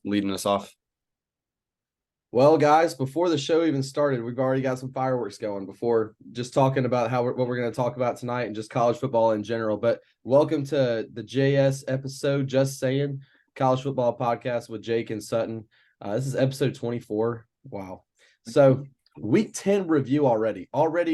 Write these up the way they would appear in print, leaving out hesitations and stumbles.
leading us off. Well, guys, before the show even started, we've already got some fireworks going before just talking about what we're going to talk about tonight and just college football in general. But welcome to the JS episode, Just Sayin College Football Podcast with Jake and Sutton. This is episode 24. Wow. So week 10 review already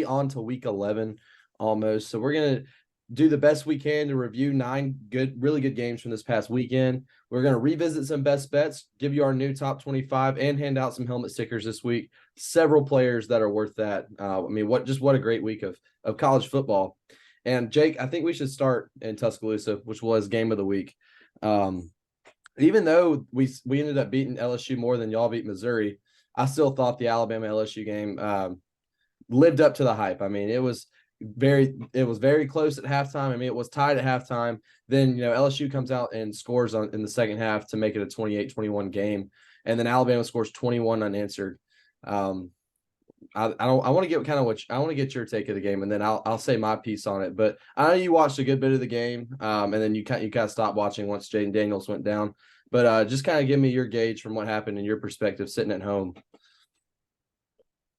on to week 11 almost. So we're going to do the best we can to review 9 really good games from this past weekend. We're going to revisit some best bets, give you our new top 25, and hand out some helmet stickers this week. Several players that are worth that. What a great week of college football. And Jake, I think we should start in Tuscaloosa, which was game of the week. Even though we ended up beating LSU more than y'all beat Missouri, I still thought the Alabama-LSU game lived up to the hype. I mean, it was very close at halftime. I mean, it was tied at halftime. Then, LSU comes out and scores in the second half to make it a 28-21 game. And then Alabama scores 21 unanswered. I want to get your take of the game, and then I'll say my piece on it. But I know you watched a good bit of the game, and then you kind of stopped watching once Jaden Daniels went down. But just kind of give me your gauge from what happened in your perspective sitting at home.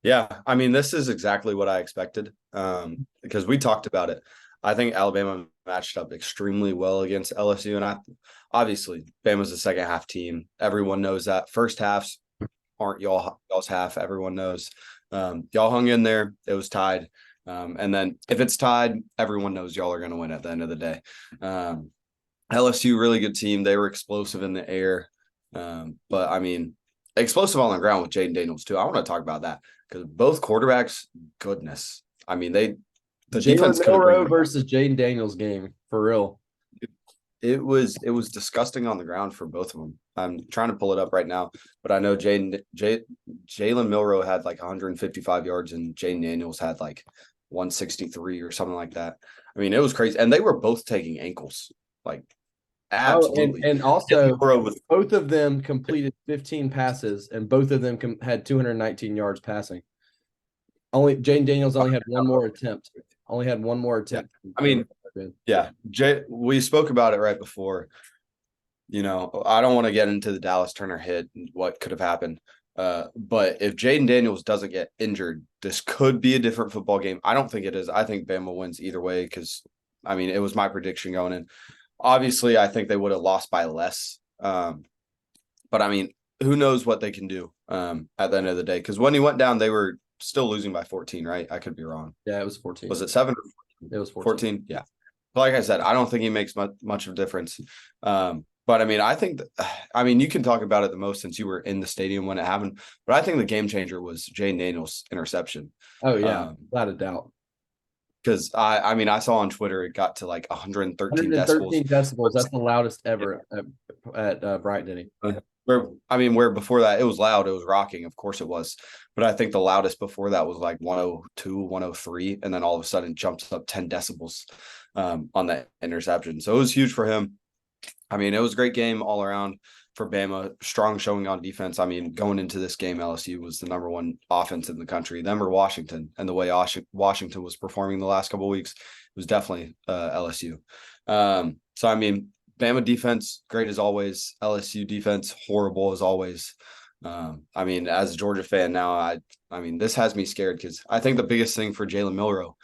Yeah, I mean, this is exactly what I expected because we talked about it. I think Alabama matched up extremely well against LSU, and obviously Bama's a second half team. Everyone knows that. First halves aren't y'all's half. Everyone knows. Y'all hung in there. It was tied. And then if it's tied, everyone knows y'all are going to win at the end of the day. LSU, really good team. They were explosive in the air. But, I mean, explosive on the ground with Jaden Daniels, too. I want to talk about that because both quarterbacks, goodness. I mean, the defense Jalen Milroe versus Jaden Daniels game, for real. It was disgusting on the ground for both of them. I'm trying to pull it up right now, but I know Jalen Milroe had like 155 yards and Jaden Daniels had like 163 or something like that. I mean, it was crazy. And they were both taking ankles, like absolutely. And also, both of them completed 15 passes, and both of them had 219 yards passing. Only Jaden Daniels only had one more attempt. Yeah. I mean, yeah, we spoke about it right before. I don't want to get into the Dallas Turner hit and what could have happened. But if Jaden Daniels doesn't get injured, this could be a different football game. I don't think it is. I think Bama wins either way because, I mean, it was my prediction going in. Obviously, I think they would have lost by less. But, I mean, who knows what they can do at the end of the day. Because when he went down, they were still losing by 14, right? I could be wrong. Yeah, it was 14. Was it 7? It was 14. Yeah. Like I said, I don't think he makes much of a difference. But I mean, you can talk about it the most since you were in the stadium when it happened. But I think the game changer was Jaden Daniels' interception. Oh yeah, without a doubt. Because I saw on Twitter it got to like 113 decibels. That's the loudest ever at Bryant-Denny. Where before that it was loud, it was rocking, of course it was. But I think the loudest before that was like 102, 103, and then all of a sudden jumps up 10 decibels on that interception. So it was huge for him. I mean, it was a great game all around for Bama. Strong showing on defense. I mean, going into this game, LSU was the number one offense in the country. Them or Washington, and the way Washington was performing the last couple of weeks, it was definitely LSU. So I mean, Bama defense, great as always. LSU defense, horrible as always. I mean, as a Georgia fan now, I mean, this has me scared because I think the biggest thing for Jalen Milroe,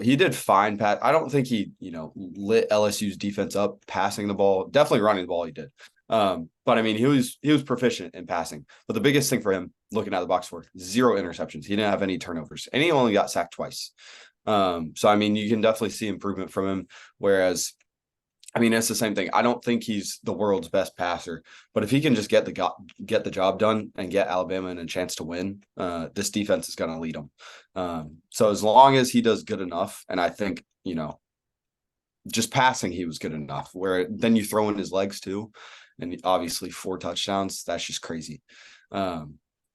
he did fine pass. I don't think he, lit LSU's defense up passing the ball. Definitely running the ball he did. But I mean, he was proficient in passing. But the biggest thing for him, looking at the box score, 0 interceptions. He didn't have any turnovers, and he only got sacked twice. So I mean, you can definitely see improvement from him. Whereas, I mean, it's the same thing. I don't think he's the world's best passer, but if he can just get the job done and get Alabama in a chance to win, this defense is going to lead them. So as long as he does good enough, and I think, just passing, he was good enough, where then you throw in his legs too. And obviously 4 touchdowns, that's just crazy.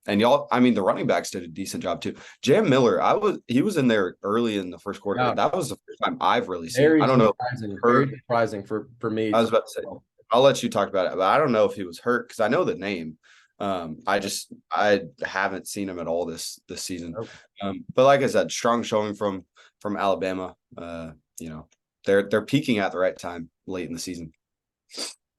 And y'all, I mean, the running backs did a decent job too. Jam Miller, he was in there early in the first quarter. Yeah. That was the first time I've really seen. I don't know. Very surprising for me. I was about to say, I'll let you talk about it, but I don't know if he was hurt because I know the name. I haven't seen him at all this season. Okay. But like I said, strong showing from Alabama. They're peaking at the right time late in the season.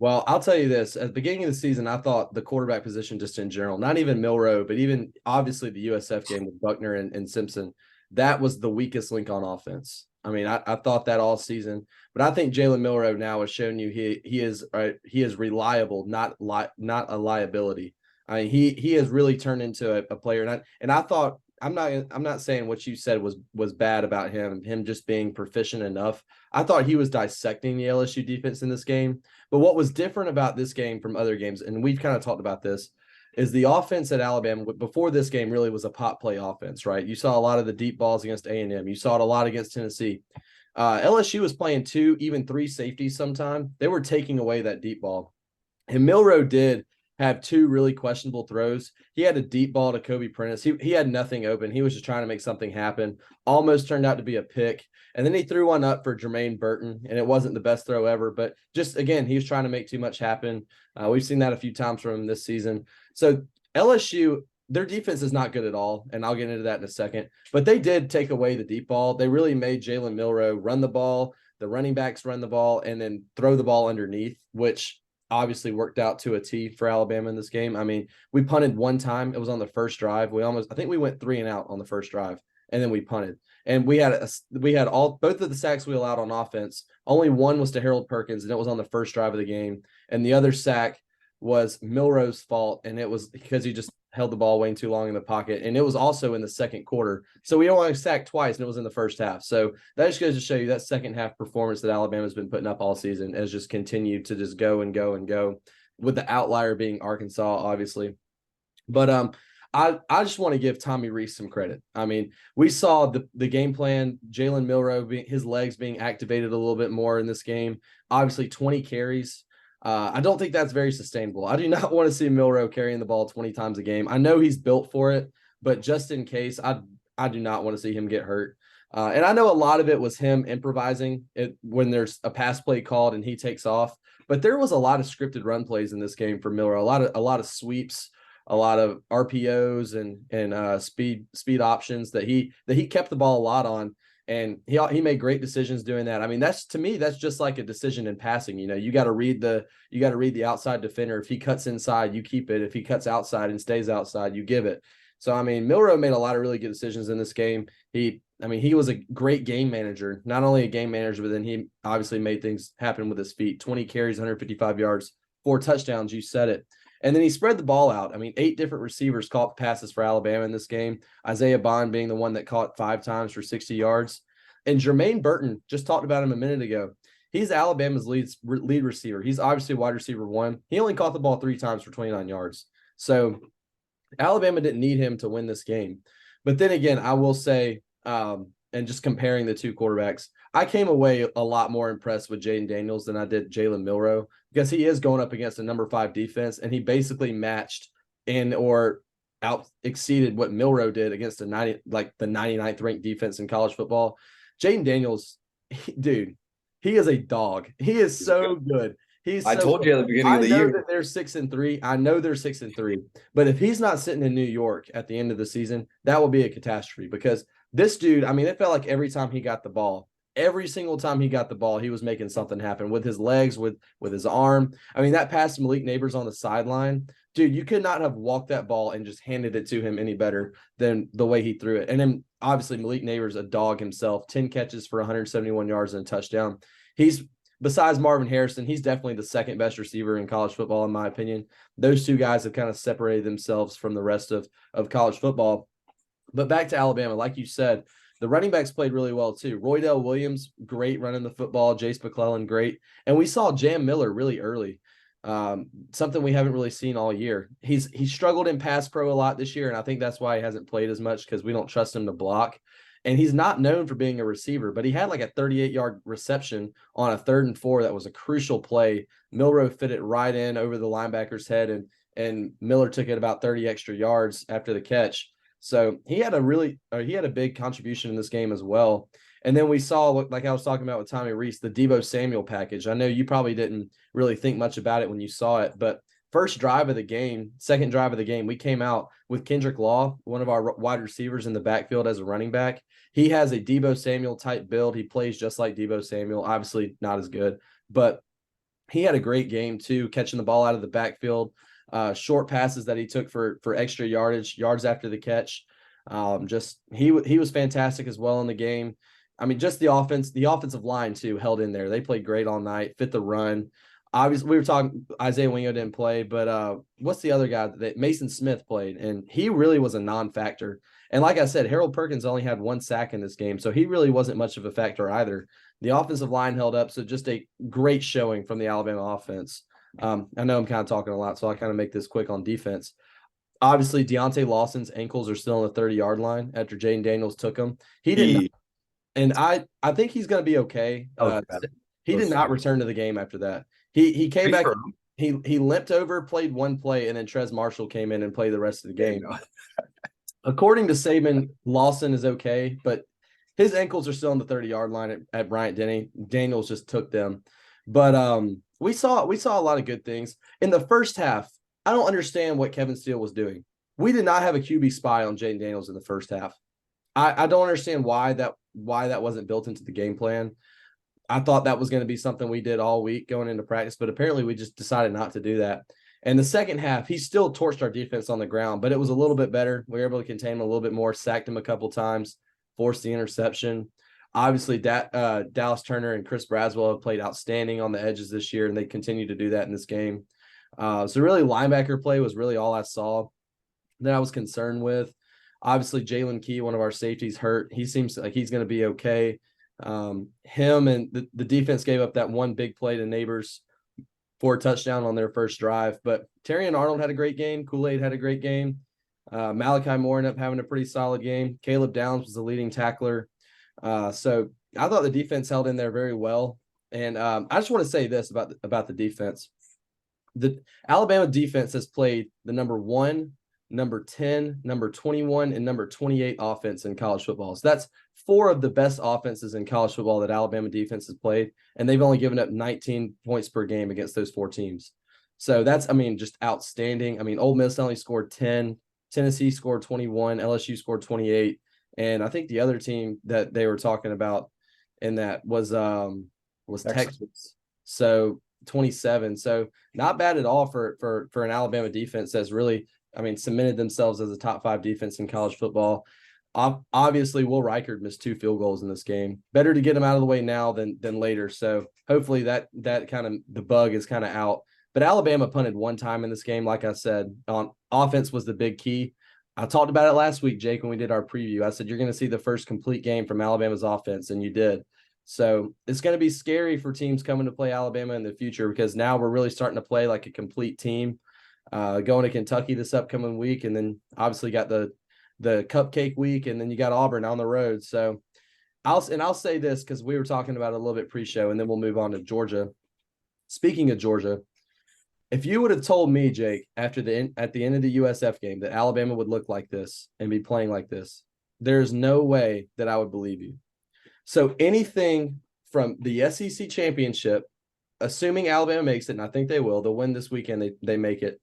Well, I'll tell you this. At the beginning of the season, I thought the quarterback position just in general, not even Milroe, but even obviously the USF game with Buckner and Simpson, that was the weakest link on offense. I mean, I thought that all season, but I think Jalen Milroe now has shown you he is reliable, not a liability. I mean, he has really turned into a player, and I thought I'm not saying what you said was bad about him just being proficient enough. I thought he was dissecting the LSU defense in this game. But what was different about this game from other games, and we've kind of talked about this, is the offense at Alabama before this game really was a pop play offense, right? You saw a lot of the deep balls against A&M. You saw it a lot against Tennessee. LSU was playing 2, even 3 safeties sometime. They were taking away that deep ball. And Milroe did have 2 really questionable throws. He had a deep ball to Kobe Prentice. He had nothing open. He was just trying to make something happen. Almost turned out to be a pick. And then he threw one up for Jermaine Burton, and it wasn't the best throw ever. But just, again, he was trying to make too much happen. We've seen that a few times from him this season. So LSU, their defense is not good at all, and I'll get into that in a second. But they did take away the deep ball. They really made Jalen Milroe run the ball, the running backs run the ball, and then throw the ball underneath, which obviously worked out to a T for Alabama in this game. I mean, we punted one time. It was on the first drive. I think we went 3 and out on the first drive, and then we punted. And we had both of the sacks we allowed on offense. Only one was to Harold Perkins, and it was on the first drive of the game. And the other sack was Milroe's fault, and it was because he just held the ball way too long in the pocket. And it was also in the second quarter. So we only sacked twice, and it was in the first half. So that just goes to show you that second half performance that Alabama's been putting up all season has just continued to just go and go and go, with the outlier being Arkansas, obviously. But I just want to give Tommy Rees some credit. I mean, we saw the game plan, Jalen Milroe, his legs being activated a little bit more in this game. Obviously, 20 carries. I don't think that's very sustainable. I do not want to see Milroe carrying the ball 20 times a game. I know he's built for it, but just in case, I do not want to see him get hurt. And I know a lot of it was him improvising it when there's a pass play called and he takes off. But there was a lot of scripted run plays in this game for Milroe. A lot of sweeps, a lot of RPOs and speed options that he kept the ball a lot on. And he made great decisions doing that. I mean, that's just like a decision in passing. You know, you got to read the outside defender. If he cuts inside, you keep it. If he cuts outside and stays outside, you give it. So, I mean, Milroe made a lot of really good decisions in this game. He was a great game manager, not only a game manager, but then he obviously made things happen with his feet. 20 carries, 155 yards, 4 touchdowns. You said it. And then he spread the ball out. I mean, 8 different receivers caught passes for Alabama in this game. Isaiah Bond being the one that caught 5 times for 60 yards. And Jermaine Burton, just talked about him a minute ago. He's Alabama's lead receiver. He's obviously wide receiver 1. He only caught the ball 3 times for 29 yards. So Alabama didn't need him to win this game. But then again, I will say, and just comparing the 2 quarterbacks, I came away a lot more impressed with Jaden Daniels than I did Jalen Milroe, because he is going up against a number 5 defense, and he basically matched or out exceeded what Milroe did against the 99th ranked defense in college football. Jaden Daniels, dude, he is a dog. He is so good. I told you at the beginning of the year. I know that they're 6-3. I know they're 6-3. But if he's not sitting in New York at the end of the season, that will be a catastrophe, because this dude, I mean, it felt like every time he got the ball, every single time he got the ball, he was making something happen with his legs, with his arm. I mean, that pass to Malik Neighbors on the sideline, dude, you could not have walked that ball and just handed it to him any better than the way he threw it. And then obviously Malik Neighbors, a dog himself, 10 catches for 171 yards and a touchdown. He's, besides Marvin Harrison, he's definitely the second best receiver in college football, in my opinion. Those 2 guys have kind of separated themselves from the rest of college football. But back to Alabama, like you said, the running backs played really well too. Roydell Williams, great running the football. Jace McClellan, great. And we saw Jam Miller really early, something we haven't really seen all year. He's struggled in pass pro a lot this year, and I think that's why he hasn't played as much, because we don't trust him to block. And he's not known for being a receiver, but he had like a 38-yard reception on a 3rd and 4 that was a crucial play. Milroe fit it right in over the linebacker's head, and Miller took it about 30 extra yards after the catch. So he had a big contribution in this game as well. And then we saw, like I was talking about with Tommy Rees, the Deebo Samuel package. I know you probably didn't really think much about it when you saw it, but second drive of the game, we came out with Kendrick Law, one of our wide receivers, in the backfield as a running back. He has a Deebo Samuel type build. He plays just like Deebo Samuel, obviously not as good, but he had a great game too, catching the ball out of the backfield, short passes that he took for extra yards after the catch. Just he was fantastic as well in the game. I mean, just the offensive line too held in there. They played great all night, fit the run. Obviously, we were talking Isaiah Wingo didn't play, but what's the other guy that Mason Smith played, and he really was a non-factor. And like I said, Harold Perkins only had 1 sack in this game, so he really wasn't much of a factor either. The offensive line held up, so just a great showing from the Alabama offense. I know I'm kind of talking a lot, so I'll kind of make this quick on defense. Obviously, Deontay Lawson's ankles are still on the 30-yard line after Jaden Daniels took him. He did not, and I think he's going to be okay. He did not return to the game after that. He came back. He limped over, played 1 play, and then Trez Marshall came in and played the rest of the game. According to Saban, Lawson is okay, but his ankles are still on the 30-yard line at Bryant-Denny. Daniels just took them. But we saw a lot of good things. In the first half, I don't understand what Kevin Steele was doing. We did not have a QB spy on Jaden Daniels in the first half. I don't understand why that wasn't built into the game plan. I thought that was going to be something we did all week going into practice, but apparently we just decided not to do that. And the second half, he still torched our defense on the ground, but it was a little bit better. We were able to contain him a little bit more, sacked him a couple times, forced the interception. Obviously, Dallas Turner and Chris Braswell have played outstanding on the edges this year, and they continue to do that in this game. So really, linebacker play was really all I saw that I was concerned with. Obviously, Jalen Key, one of our safeties, hurt. He seems like he's going to be okay. Him and the defense gave up that 1 big play to Neighbors for a touchdown on their first drive. But Terrion Arnold had a great game. Kool-Aid had a great game. Malachi Moore ended up having a pretty solid game. Caleb Downs was the leading tackler. So I thought the defense held in there very well. And I just want to say this about the defense. The Alabama defense has played the number 1, number 10, number 21, and number 28 offense in college football. So that's 4 of the best offenses in college football that Alabama defense has played, and they've only given up 19 points per game against those 4 teams. So that's, just outstanding. Ole Miss only scored 10, Tennessee scored 21, LSU scored 28, and I think the other team that they were talking about in that was Texas. So 27. So not bad at all for an Alabama defense that's really cemented themselves as a top 5 defense in college football. Obviously, Will Reichard missed 2 field goals in this game. Better to get him out of the way now than later. So hopefully that kind of the bug is kind of out. But Alabama punted 1 time in this game. Like I said, on offense was the big key. I talked about it last week, Jake, when we did our preview. I said you're going to see the first complete game from Alabama's offense, and you did. So it's going to be scary for teams coming to play Alabama in the future because now we're really starting to play like a complete team. Going to Kentucky this upcoming week, and then obviously got the cupcake week, and then you got Auburn on the road. So I'll say this because we were talking about it a little bit pre-show, and then we'll move on to Georgia. Speaking of Georgia, if you would have told me, Jake, at the end of the USF game that Alabama would look like this and be playing like this, there's no way that I would believe you. So anything from the SEC championship, assuming Alabama makes it, and I think they will, they'll win this weekend, they make it.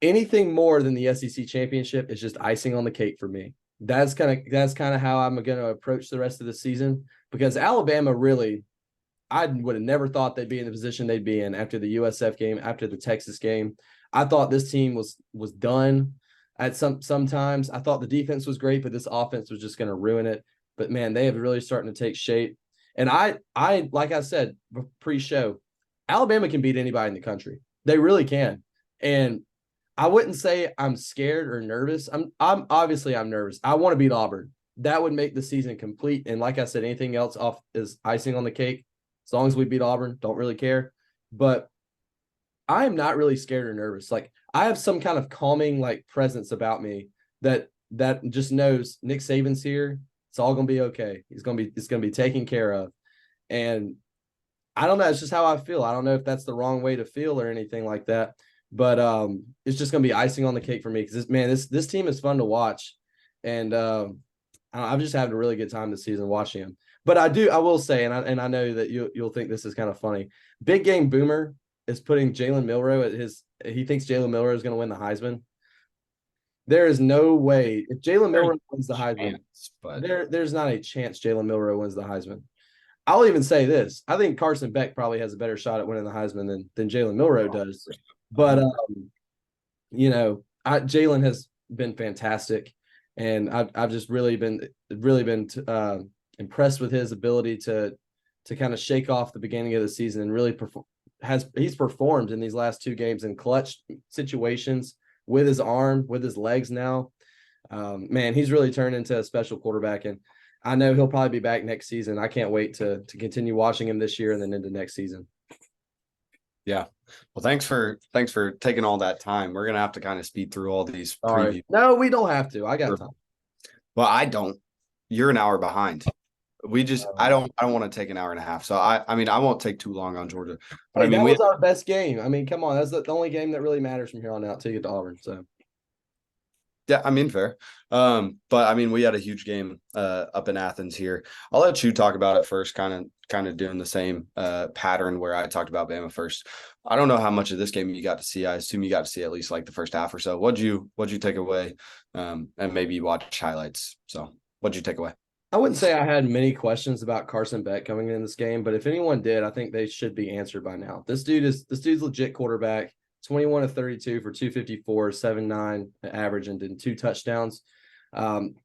Anything more than the SEC championship is just icing on the cake for me. That's kind of how I'm going to approach the rest of the season, because Alabama really, I would have never thought they'd be in the position they'd be in after the USF game, after the Texas game. I thought this team was done at sometimes. I thought the defense was great, but this offense was just going to ruin it. But man, they have really starting to take shape. And I like I said pre-show, Alabama can beat anybody in the country. They really can. And I wouldn't say I'm scared or nervous. I'm obviously nervous. I want to beat Auburn. That would make the season complete. And like I said, anything else off is icing on the cake. As long as we beat Auburn, don't really care. But I am not really scared or nervous. Like, I have some kind of calming presence about me that just knows Nick Saban's here. It's all gonna be okay. It's gonna be taken care of. And I don't know. It's just how I feel. I don't know if that's the wrong way to feel or anything like that. But it's just gonna be icing on the cake for me because this team is fun to watch, and I've just had a really good time this season watching them. But I will say, and I know that you'll think this is kind of funny. Big Game Boomer is putting Jalen Milroe he thinks Jalen Milroe is going to win the Heisman. There is no way if Jalen Milroe wins the Heisman, there's not a chance Jalen Milroe wins the Heisman. I'll even say this. I think Carson Beck probably has a better shot at winning the Heisman than Jalen Milroe does. But Jalen has been fantastic, and I've just really been impressed with his ability to kind of shake off the beginning of the season and really he's performed in these last two games in clutch situations with his arm, with his legs now. Man, he's really turned into a special quarterback, and I know he'll probably be back next season. I can't wait to continue watching him this year and then into next season. Yeah. Well, thanks for taking all that time. We're gonna have to kind of speed through all these previews. No, we don't have to. I got time. Well, I don't. You're an hour behind. I don't want to take an hour and a half. So I mean I won't take too long on Georgia. But that was our best game. I mean, come on, that's the only game that really matters from here on out till you get to Auburn. So yeah, I mean, fair. But I mean, we had a huge game up in Athens here. I'll let you talk about it first, kind of doing the same pattern where I talked about Bama first. I don't know how much of this game you got to see. I assume you got to see at least like the first half or so. What'd you take away? And maybe you watch highlights. So what'd you take away? I wouldn't say I had many questions about Carson Beck coming in this game, but if anyone did, I think they should be answered by now. This dude's legit quarterback. 21 of 32 for 254, 7.9 average, and did 2 touchdowns.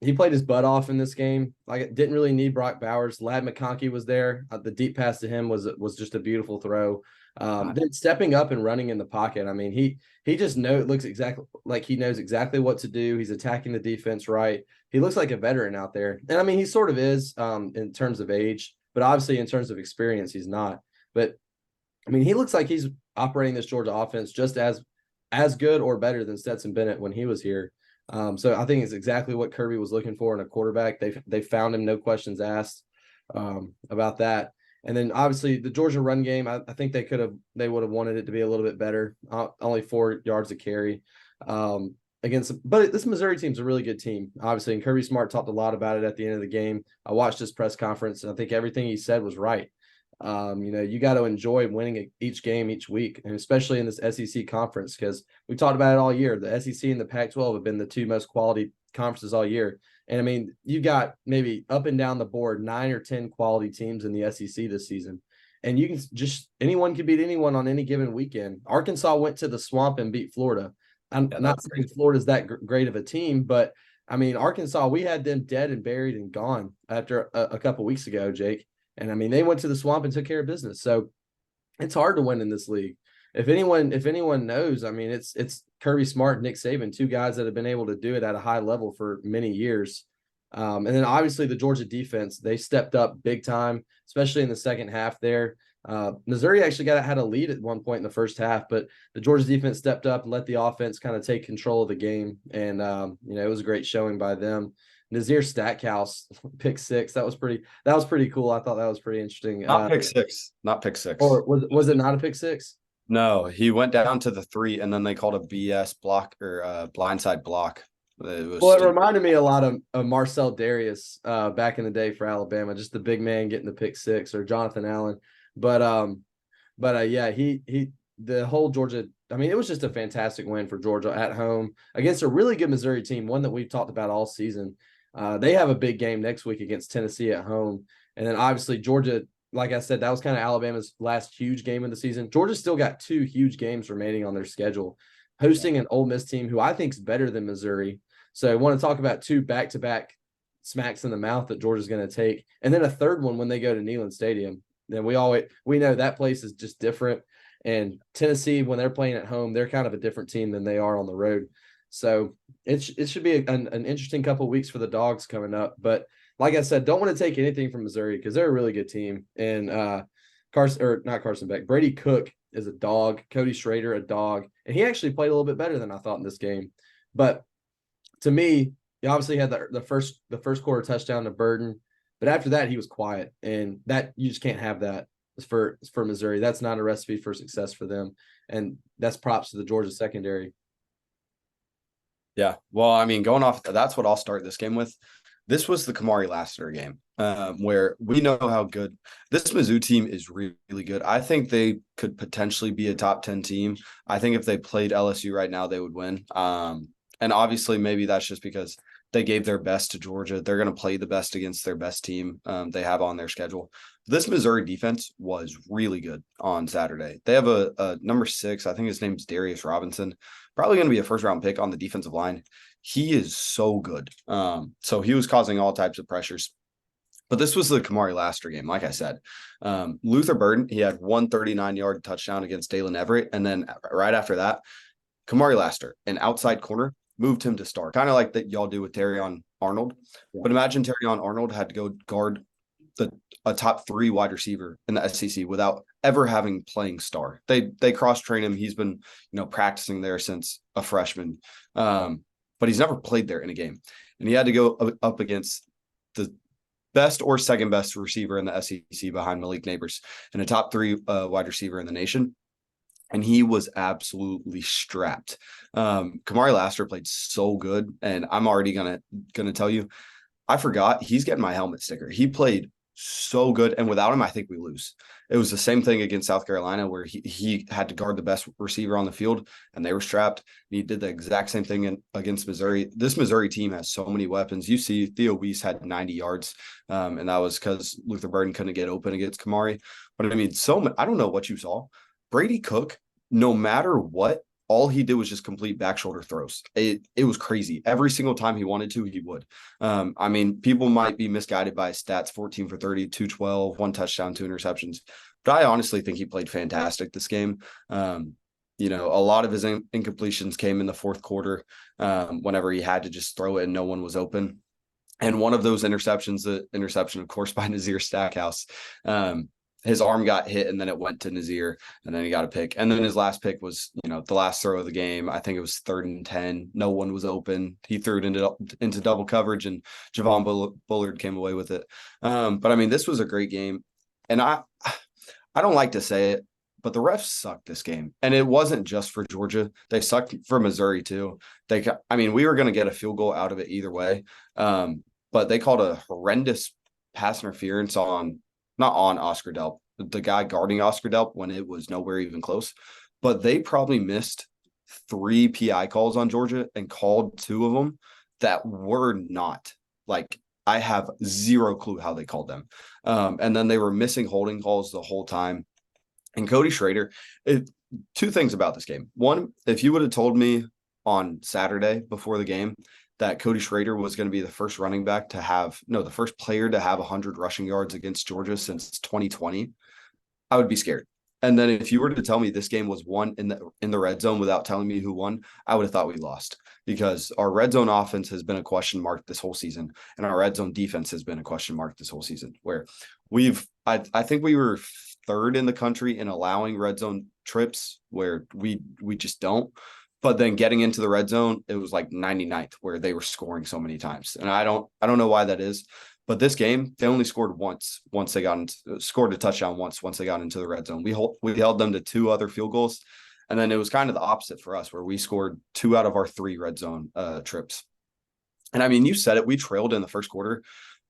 He played his butt off in this game. Like, didn't really need Brock Bowers. Ladd McConkey was there. The deep pass to him was just a beautiful throw. Then stepping up and running in the pocket. I mean, he just looks exactly like he knows exactly what to do. He's attacking the defense right. He looks like a veteran out there. And I mean, he sort of is in terms of age, but obviously in terms of experience, he's not. But I mean, he looks like he's operating this Georgia offense just as good or better than Stetson Bennett when he was here. So I think it's exactly what Kirby was looking for in a quarterback. They found him, no questions asked about that. And then obviously the Georgia run game, I think they would have wanted it to be a little bit better. Only 4 yards a carry but this Missouri team's a really good team, obviously. And Kirby Smart talked a lot about it at the end of the game. I watched his press conference, and I think everything he said was right. You got to enjoy winning each game each week, and especially in this SEC conference, because we talked about it all year. The SEC and the Pac-12 have been the 2 most quality conferences all year. And I mean, you got maybe up and down the board 9 or 10 quality teams in the SEC this season. And you can anyone can beat anyone on any given weekend. Arkansas went to the Swamp and beat Florida. I'm not saying Florida's that great of a team, but I mean, Arkansas, we had them dead and buried and gone after a couple weeks ago, Jake. And I mean, they went to the Swamp and took care of business. So it's hard to win in this league. If anyone knows, I mean, it's Kirby Smart and Nick Saban, 2 guys that have been able to do it at a high level for many years. And then obviously the Georgia defense, they stepped up big time, especially in the second half there. Missouri actually had a lead at one point in the first half, but the Georgia defense stepped up and let the offense kind of take control of the game. And, it was a great showing by them. Nazir Stackhouse, pick 6. That was pretty cool. I thought that was pretty interesting. Not pick six. Or was it not a pick 6? No, he went down to the 3, and then they called a BS block or blindside block. It reminded me a lot of Marcel Darius back in the day for Alabama, just the big man getting the pick 6, or Jonathan Allen. But yeah, the whole Georgia. I mean, it was just a fantastic win for Georgia at home against a really good Missouri team, one that we've talked about all season. They have a big game next week against Tennessee at home, and then obviously Georgia. Like I said, that was kind of Alabama's last huge game of the season. Georgia's still got 2 huge games remaining on their schedule, hosting an Ole Miss team who I think is better than Missouri. So I want to talk about 2 back-to-back smacks in the mouth that Georgia's going to take, and then a third one when they go to Neyland Stadium. Then we know that place is just different. And Tennessee, when they're playing at home, they're kind of a different team than they are on the road. So it should be an interesting couple of weeks for the Dogs coming up. But like I said, don't want to take anything from Missouri because they're a really good team. And not Carson Beck, Brady Cook is a dog. Cody Schrader, a dog. And he actually played a little bit better than I thought in this game. But to me, he obviously had the first quarter touchdown to Burden. But after that, he was quiet. And that you just can't have that for Missouri. That's not a recipe for success for them. And that's props to the Georgia secondary. Yeah. Well, I mean, going off, that's what I'll start this game with. This was the Kamari Lassiter game where we know how good this Mizzou team is. Really good. I think they could potentially be a top 10 team. I think if they played LSU right now, they would win. And obviously maybe that's just because They gave their best to Georgia. They're going to play the best against their best team they have on their schedule. This Missouri defense was really good on Saturday. They have a number 6. I think his name's Darius Robinson. Probably going to be a first-round pick on the defensive line. He is so good. So he was causing all types of pressures. But this was the Kamari Laster game, like I said. Luther Burden, he had 139-yard touchdown against Dalen Everett. And then right after that, Kamari Laster, an outside corner, moved him to star, kind of like that y'all do with Terrion Arnold. Yeah. But imagine Terrion Arnold had to go guard a top 3 wide receiver in the SEC without ever having playing star. They cross-train him. He's been, practicing there since a freshman, but he's never played there in a game. And he had to go up against the best or second best receiver in the SEC behind Malik Neighbors and a top 3 wide receiver in the nation. And he was absolutely strapped. Kamari Laster played so good. And I'm already gonna tell you, I forgot he's getting my helmet sticker. He played so good. And without him, I think we lose. It was the same thing against South Carolina where he had to guard the best receiver on the field and they were strapped. And he did the exact same thing against Missouri. This Missouri team has so many weapons. You see Theo Weiss had 90 yards, and that was because Luther Burden couldn't get open against Kamari. But I mean, I don't know what you saw. Brady Cook, no matter what, all he did was just complete back shoulder throws. It was crazy. Every single time he wanted to, he would. I mean, people might be misguided by his stats, 14 for 30, 212, 1 touchdown, 2 interceptions. But I honestly think he played fantastic this game. A lot of his incompletions came in the fourth quarter whenever he had to just throw it and no one was open. And one of those interceptions, the interception, of course, by Nazir Stackhouse, his arm got hit and then it went to Nazir and then he got a pick. And then his last pick was, the last throw of the game. I think it was 3rd and 10. No one was open. He threw it into double coverage and Javon Bullard came away with it. But I mean, this was a great game. And I don't like to say it, but the refs sucked this game. And it wasn't just for Georgia. They sucked for Missouri too. We were going to get a field goal out of it either way. But they called a horrendous pass interference not on Oscar Delp, the guy guarding Oscar Delp when it was nowhere even close. But they probably missed 3 PI calls on Georgia and called 2 of them that were not. I have zero clue how they called them. And then they were missing holding calls the whole time. And Cody Schrader, 2 things about this game. One, if you would have told me on Saturday before the game that Cody Schrader was going to be the first the first player to have 100 rushing yards against Georgia since 2020, I would be scared. And then if you were to tell me this game was won in the red zone without telling me who won, I would have thought we lost because our red zone offense has been a question mark this whole season. And our red zone defense has been a question mark this whole season where I think we were 3rd in the country in allowing red zone trips where we just don't. But then getting into the red zone, it was like 99th where they were scoring so many times. And I don't know why that is. But this game, they only scored once they scored a touchdown once they got into the red zone. We held them to 2 other field goals. And then it was kind of the opposite for us where we scored 2 out of our 3 red zone trips. And I mean, you said it, we trailed in the first quarter.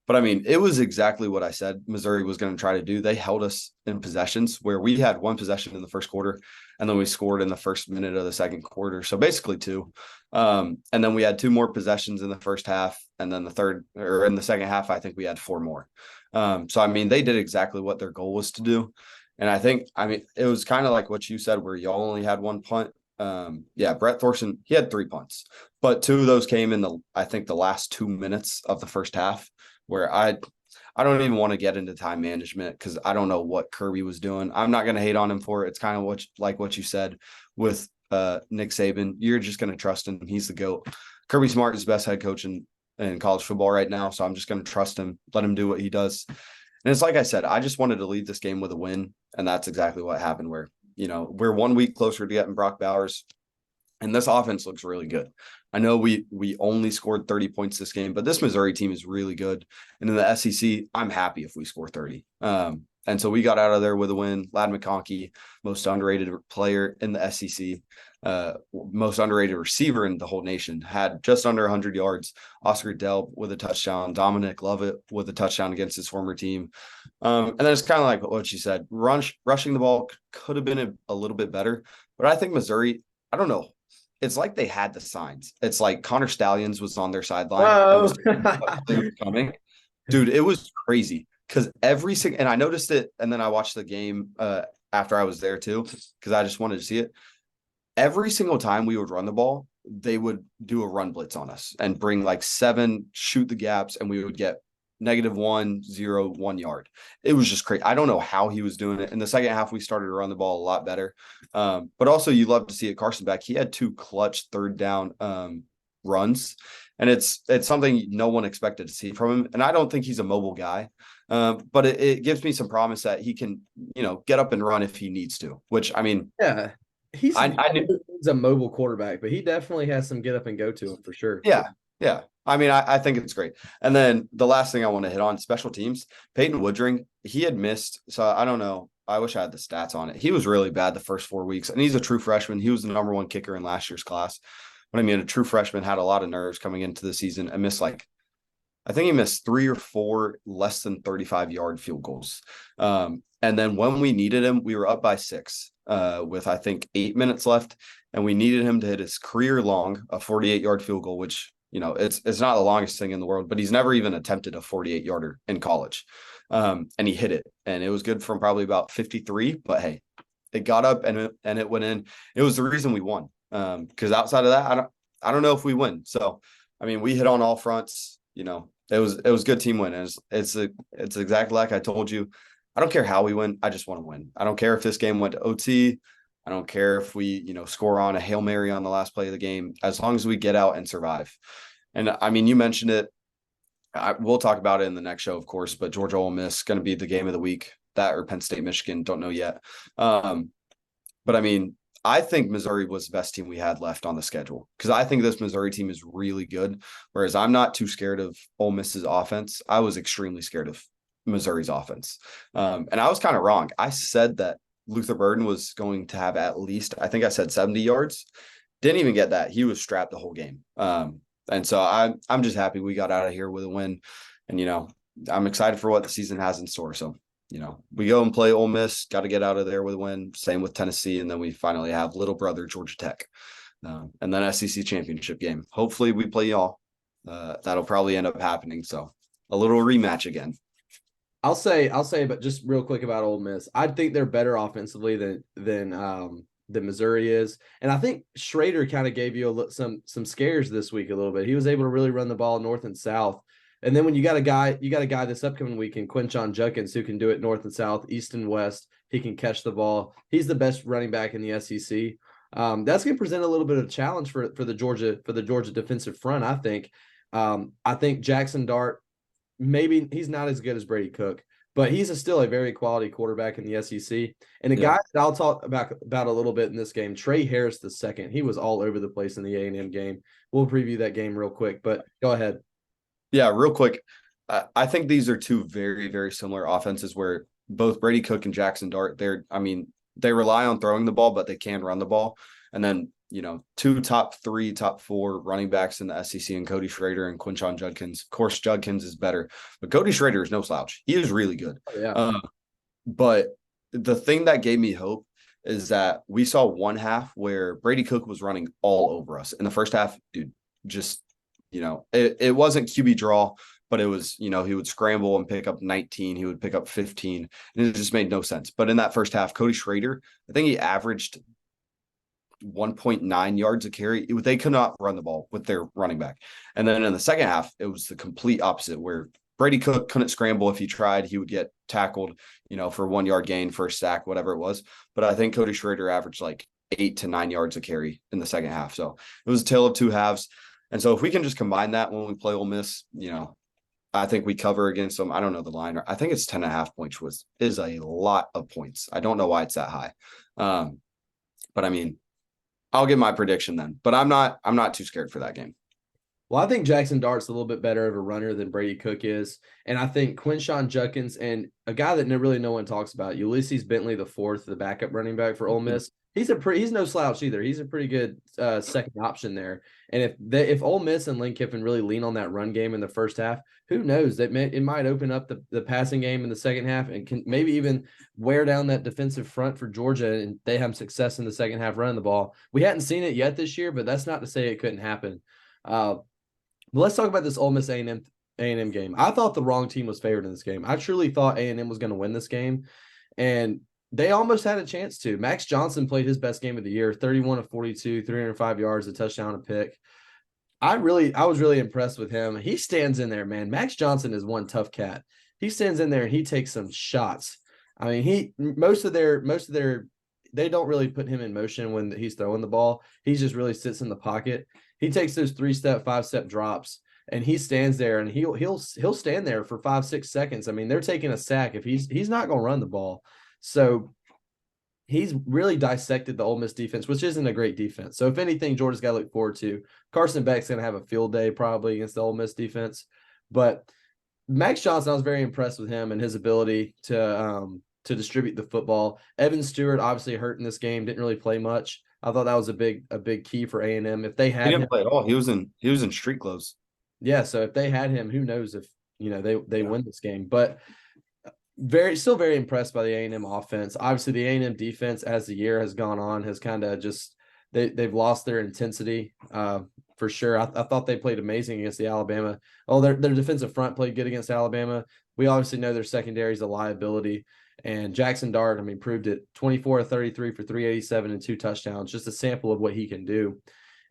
But I mean, it was exactly what I said Missouri was going to try to do. They held us in possessions where we had 1 possession in the first quarter, and then we scored in the first minute of the second quarter. So basically 2. And then we had 2 more possessions in the first half, and then in the second half, I think we had 4 more. So I mean, they did exactly what their goal was to do. And it was kind of like what you said, where y'all only had 1 punt. Brett Thorson, he had 3 punts, but 2 of those came in the last 2 minutes of the first half. Where I don't even want to get into time management because I don't know what Kirby was doing. I'm not going to hate on him for it. It's kind of what you said with Nick Saban. You're just going to trust him. He's the GOAT. Kirby Smart is the best head coach in college football right now, so I'm just going to trust him, let him do what he does. And it's like I said, I just wanted to leave this game with a win, and that's exactly what happened where, we're 1 week closer to getting Brock Bowers, and this offense looks really good. I know we only scored 30 points this game, but this Missouri team is really good. And in the SEC, I'm happy if we score 30. And so we got out of there with a win. Ladd McConkey, most underrated player in the SEC, most underrated receiver in the whole nation, had just under 100 yards. Oscar Delp with a touchdown. Dominic Lovett with a touchdown against his former team. And then it's kind of like what you said. Rushing the ball could have been a little bit better. But I think Missouri, I don't know. it's like they had the signs. It's like Connor Stallions was on their sideline and Whoa. was coming. Dude, it was crazy because every single, and I noticed it, and then I watched the game after I was there too, because I just wanted to see it. Every single time we would run the ball, they would do a run blitz on us and bring like 7, shoot the gaps, and we would get -1, 0, 1 yard. It was just crazy. I don't know how he was doing it. In the second half, we started to run the ball a lot better. But also, you love to see it. Carson Beck, he had 2 clutch third down runs, and it's something no one expected to see from him. And I don't think he's a mobile guy, but it gives me some promise that he can, get up and run if he needs to. Which, I mean, Yeah. He's I a mobile quarterback, but he definitely has some get up and go to him for sure. Yeah. I mean, I think it's great. And then the last thing I want to hit on, special teams. Peyton Woodring, he had missed. So I don't know. I wish I had the stats on it. He was really bad the first 4 weeks, and he's a true freshman. He was the #1 kicker in last year's class. But I mean, a true freshman had a lot of nerves coming into the season and missed I think he missed 3 or 4 less than 35-yard field goals. And then when we needed him, we were up by 6 with, I think, 8 minutes left. And we needed him to hit his career long, a 48-yard field goal, which, it's not the longest thing in the world, but he's never even attempted a 48-yarder in college. And he hit it. And it was good from probably about 53. But hey, it got up and it went in. It was the reason we won. Because outside of that, I don't know if we win. So, I mean, we hit on all fronts. It was good team win. It's exactly like I told you. I don't care how we win. I just want to win. I don't care if this game went to OT. I don't care if we, score on a Hail Mary on the last play of the game, as long as we get out and survive. And I mean, you mentioned it. We'll talk about it in the next show, of course, but Georgia Ole Miss going to be the game of the week. That or Penn State, Michigan, don't know yet. But I mean, I think Missouri was the best team we had left on the schedule, because I think this Missouri team is really good. Whereas I'm not too scared of Ole Miss's offense. I was extremely scared of Missouri's offense. And I was kind of wrong. I said that Luther Burden was going to have at least, I think I said 70 yards. Didn't even get that. He was strapped the whole game. And so I'm just happy we got out of here with a win. And, I'm excited for what the season has in store. So, we go and play Ole Miss, got to get out of there with a win. Same with Tennessee. And then we finally have little brother Georgia Tech. And then SEC championship game. Hopefully we play y'all. That'll probably end up happening. So a little rematch again. I'll say, but just real quick about Ole Miss, I think they're better offensively than Missouri is, and I think Schrader kind of gave you some scares this week a little bit. He was able to really run the ball north and south, and then when you got a guy this upcoming weekend, Quinshon Judkins, who can do it north and south, east and west. He can catch the ball. He's the best running back in the SEC. That's going to present a little bit of a challenge for the Georgia defensive front. I think Jackson Dart. Maybe he's not as good as Brady Cook, but he's still a very quality quarterback in the SEC. And a guy that I'll talk about a little bit in this game, Trey Harris II. He was all over the place in the A&M game. We'll preview that game real quick, but go ahead. Yeah, real quick. I think these are 2 very, very similar offenses where both Brady Cook and Jackson Dart, they rely on throwing the ball, but they can run the ball. And then, 2 top 3, top 4 running backs in the SEC, and Cody Schrader and Quinshon Judkins. Of course, Judkins is better, but Cody Schrader is no slouch. He is really good. Oh, yeah. But the thing that gave me hope is that we saw one half where Brady Cook was running all over us. In the first half, dude, just, it wasn't QB draw, but it was, he would scramble and pick up 19. He would pick up 15, and it just made no sense. But in that first half, Cody Schrader, I think he averaged 1.9 yards a carry. They could not run the ball with their running back. And then in the second half, it was the complete opposite, where Brady Cook couldn't scramble. If he tried, he would get tackled, for 1 yard gain, first sack, whatever it was. But I think Cody Schrader averaged like 8 to 9 yards a carry in the second half. So it was a tale of 2 halves. And so if we can just combine that when we play Ole Miss, I think we cover against them. I don't know the line. I think it's 10.5 points, which is a lot of points. I don't know why it's that high. But I mean, I'll give my prediction then, but I'm not too scared for that game. Well, I think Jackson Dart's a little bit better of a runner than Brady Cook is. And I think Quinshon Judkins and a guy that really no one talks about, Ulysses Bentley IV, the backup running back for Ole Miss, he's no slouch either. He's a pretty good second option there. And if Ole Miss and Lane Kiffin really lean on that run game in the first half, who knows? It might open up the passing game in the second half and can maybe even wear down that defensive front for Georgia, and they have success in the second half running the ball. We hadn't seen it yet this year, but that's not to say it couldn't happen. But let's talk about this Ole Miss A&M game. I thought the wrong team was favored in this game. I truly thought A&M was going to win this game, and they almost had a chance to. Max Johnson played his best game of the year, 31 of 42, 305 yards, a touchdown, a pick. I was really impressed with him. He stands in there, man. Max Johnson is one tough cat. He stands in there and he takes some shots. I mean, most of their they don't really put him in motion when he's throwing the ball. He just really sits in the pocket. He takes those 3-step, 5-step drops, and he stands there and he'll stand there for 5-6 seconds. I mean, they're taking a sack if he's not going to run the ball. So he's really dissected the Ole Miss defense, which isn't a great defense. So if anything, Georgia's got to look forward to. Carson Beck's going to have a field day probably against the Ole Miss defense. But Max Johnson, I was very impressed with him and his ability to distribute the football. Evan Stewart obviously hurt in this game, didn't really play much. I thought that was a big key for A&M. If they had He didn't play at all. He was in street clothes. Yeah, so if they had him, who knows if they win this game. But still very impressed by the A&M offense. Obviously, the A&M defense, as the year has gone on, has kind of just they've lost their intensity for sure. I thought they played amazing against the Alabama. Oh, their defensive front played good against Alabama. We obviously know their secondary is a liability. And Jackson Dart, I mean, proved it. 24 of 33 for 387 and 2 touchdowns. Just a sample of what he can do.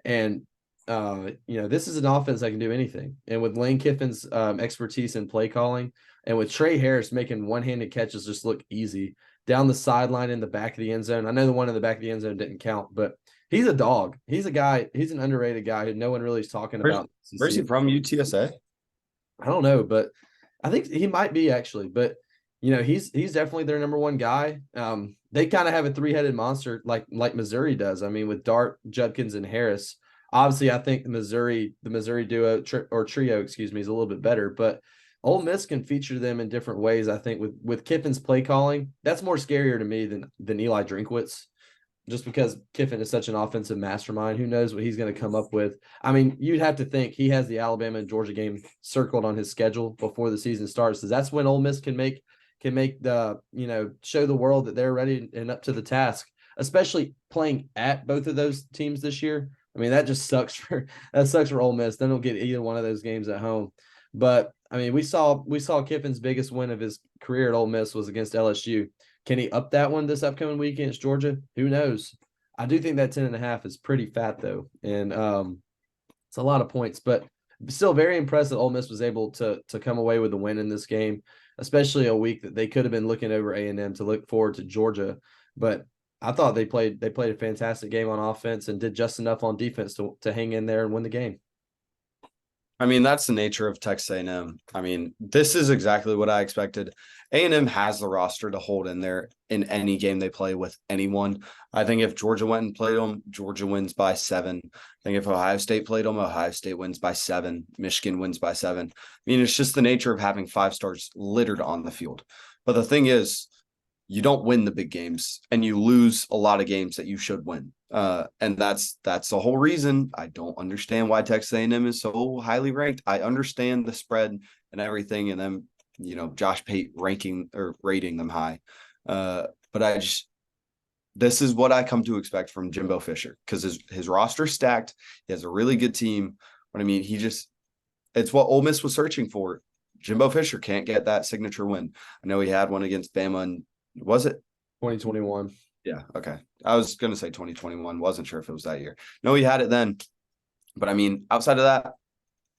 And this is an offense that can do anything. And with Lane Kiffin's expertise in play calling, and with Trey Harris making one-handed catches just look easy down the sideline in the back of the end zone. I know the one in the back of the end zone didn't count, but he's a dog. He's a guy. He's an underrated guy who no one really is talking about. Where's he from? UTSA? I don't know, but I think he might be actually. But he's definitely their number one guy. They kind of have a three-headed monster like Missouri does. I mean, with Dart, Judkins, and Harris. Obviously, I think the Missouri duo or trio, is a little bit better, but Ole Miss can feature them in different ways. I think with Kiffin's play calling, that's more scarier to me than Eli Drinkwitz, just because Kiffin is such an offensive mastermind. Who knows what he's going to come up with? I mean, you'd have to think he has the Alabama and Georgia game circled on his schedule before the season starts. So that's when Ole Miss can make the show the world that they're ready and up to the task, especially playing at both of those teams this year. I mean, that sucks for Ole Miss. They don't get either one of those games at home. But I mean, we saw Kiffin's biggest win of his career at Ole Miss was against LSU. Can he up that one this upcoming week against Georgia? Who knows? I do think that 10.5 is pretty fat though, and it's a lot of points. But still, very impressed that Ole Miss was able to come away with the win in this game, especially a week that they could have been looking over A&M to look forward to Georgia. But I thought they played a fantastic game on offense and did just enough on defense to hang in there and win the game. I mean, that's the nature of Texas A&M. I mean, this is exactly what I expected. A&M has the roster to hold in there in any game they play with anyone. I think if Georgia went and played them, Georgia wins by 7. I think if Ohio State played them, Ohio State wins by 7. Michigan wins by 7. I mean, it's just the nature of having 5 stars littered on the field. But the thing is, you don't win the big games and you lose a lot of games that you should win. And that's the whole reason I don't understand why Texas A&M is so highly ranked. I understand the spread and everything and them, Josh Pate rating them high. But this is what I come to expect from Jimbo Fisher because his roster's stacked. He has a really good team. But I mean, it's what Ole Miss was searching for. Jimbo Fisher can't get that signature win. I know he had one against Bama and was it 2021? Yeah. Okay. I was going to say 2021. Wasn't sure if it was that year. No, he had it then. But I mean, outside of that,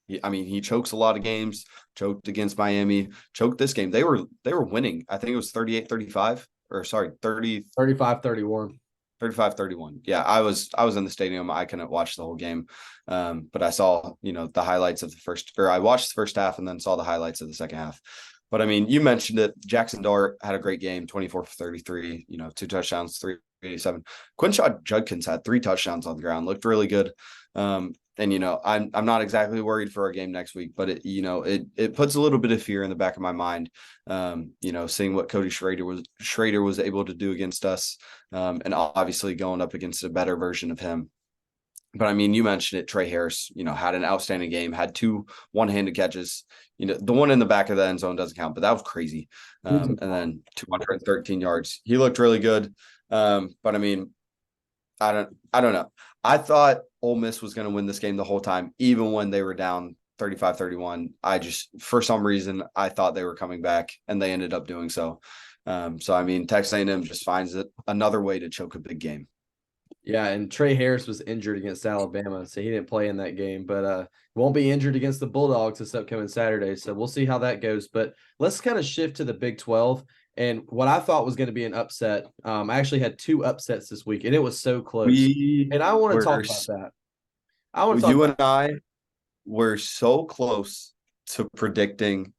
he chokes a lot of games, choked against Miami, choked this game. They were winning. I think it was 38-35 or sorry, 35-31. 35-31. Yeah. I was in the stadium. I couldn't watch the whole game. But I saw, the highlights of I watched the first half and then saw the highlights of the second half. But I mean, you mentioned it. Jackson Dart had a great game, 24 for 33, 2 touchdowns, 387. Quinshot Judkins had 3 touchdowns on the ground, looked really good. And I'm not exactly worried for our game next week, but it puts a little bit of fear in the back of my mind. Seeing what Cody Schrader was able to do against us, and obviously going up against a better version of him. But I mean, you mentioned it. Trey Harris, had an outstanding game, had 2 one-handed catches. The one in the back of the end zone doesn't count, but that was crazy. And then 213 yards. He looked really good. But I mean, I don't know. I thought Ole Miss was going to win this game the whole time, even when they were down 35-31. For some reason, I thought they were coming back, and they ended up doing so. So I mean, Texas A&M just finds it another way to choke a big game. Yeah, and Trey Harris was injured against Alabama, so he didn't play in that game, but won't be injured against the Bulldogs this upcoming Saturday. So we'll see how that goes. But let's kind of shift to the Big 12. And what I thought was going to be an upset, I actually had 2 upsets this week, and it was so close. And I want to talk about that. And I were so close to predicting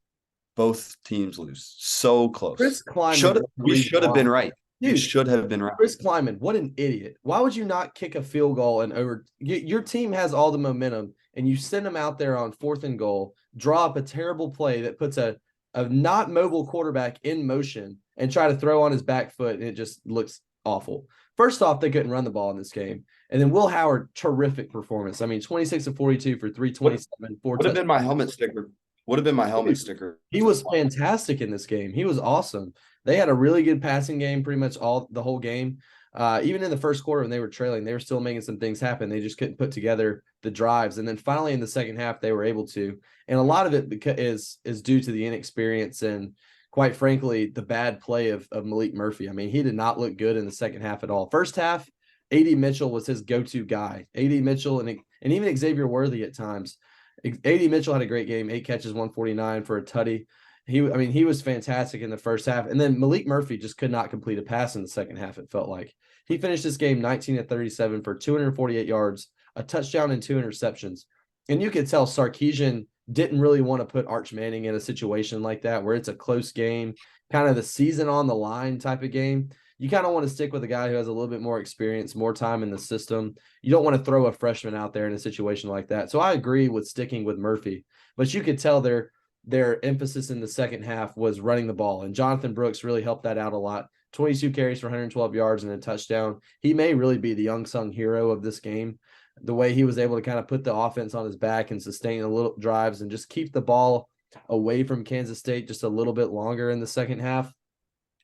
both teams lose. So close. Chris Klieman. We should have been right. Dude, you should have been right. Chris Klieman, what an idiot. Why would you not kick a field goal and over? Your team has all the momentum, and you send them out there on 4th and goal, draw up a terrible play that puts a not mobile quarterback in motion and try to throw on his back foot, and it just looks awful. First off, they couldn't run the ball in this game. And then Will Howard, terrific performance. I mean, 26 of 42 for 327. Would have been my helmet sticker. He was fantastic in this game. He was awesome. They had a really good passing game pretty much the whole game. Even in the first quarter when they were trailing, they were still making some things happen. They just couldn't put together the drives. And then finally in the second half, they were able to. And a lot of it is due to the inexperience and, quite frankly, the bad play of Malik Murphy. I mean, he did not look good in the second half at all. First half, A.D. Mitchell was his go-to guy. A.D. Mitchell and even Xavier Worthy at times. A.D. Mitchell had a great game, 8 catches, 149 for a tutty. He was fantastic in the first half. And then Malik Murphy just could not complete a pass in the second half, it felt like. He finished this game 19 of 37 for 248 yards, a touchdown and 2 interceptions. And you could tell Sarkisian didn't really want to put Arch Manning in a situation like that where it's a close game, kind of the season on the line type of game. You kind of want to stick with a guy who has a little bit more experience, more time in the system. You don't want to throw a freshman out there in a situation like that. So I agree with sticking with Murphy, but you could tell their emphasis in the second half was running the ball, and Jonathan Brooks really helped that out a lot. 22 carries for 112 yards and a touchdown. He may really be the unsung hero of this game. The way he was able to kind of put the offense on his back and sustain a little drives and just keep the ball away from Kansas State just a little bit longer in the second half.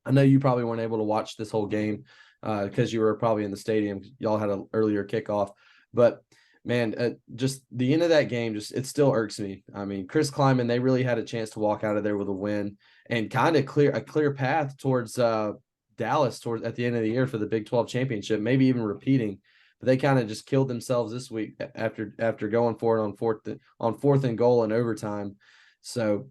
I know you probably weren't able to watch this whole game because you were probably in the stadium. Y'all had an earlier kickoff, but man, just the end of that game, it still irks me. I mean, Chris Klieman, they really had a chance to walk out of there with a win and kind of clear a clear path towards Dallas at the end of the year for the Big 12 championship, maybe even repeating. But they kind of just killed themselves this week after going for it on fourth and goal in overtime. So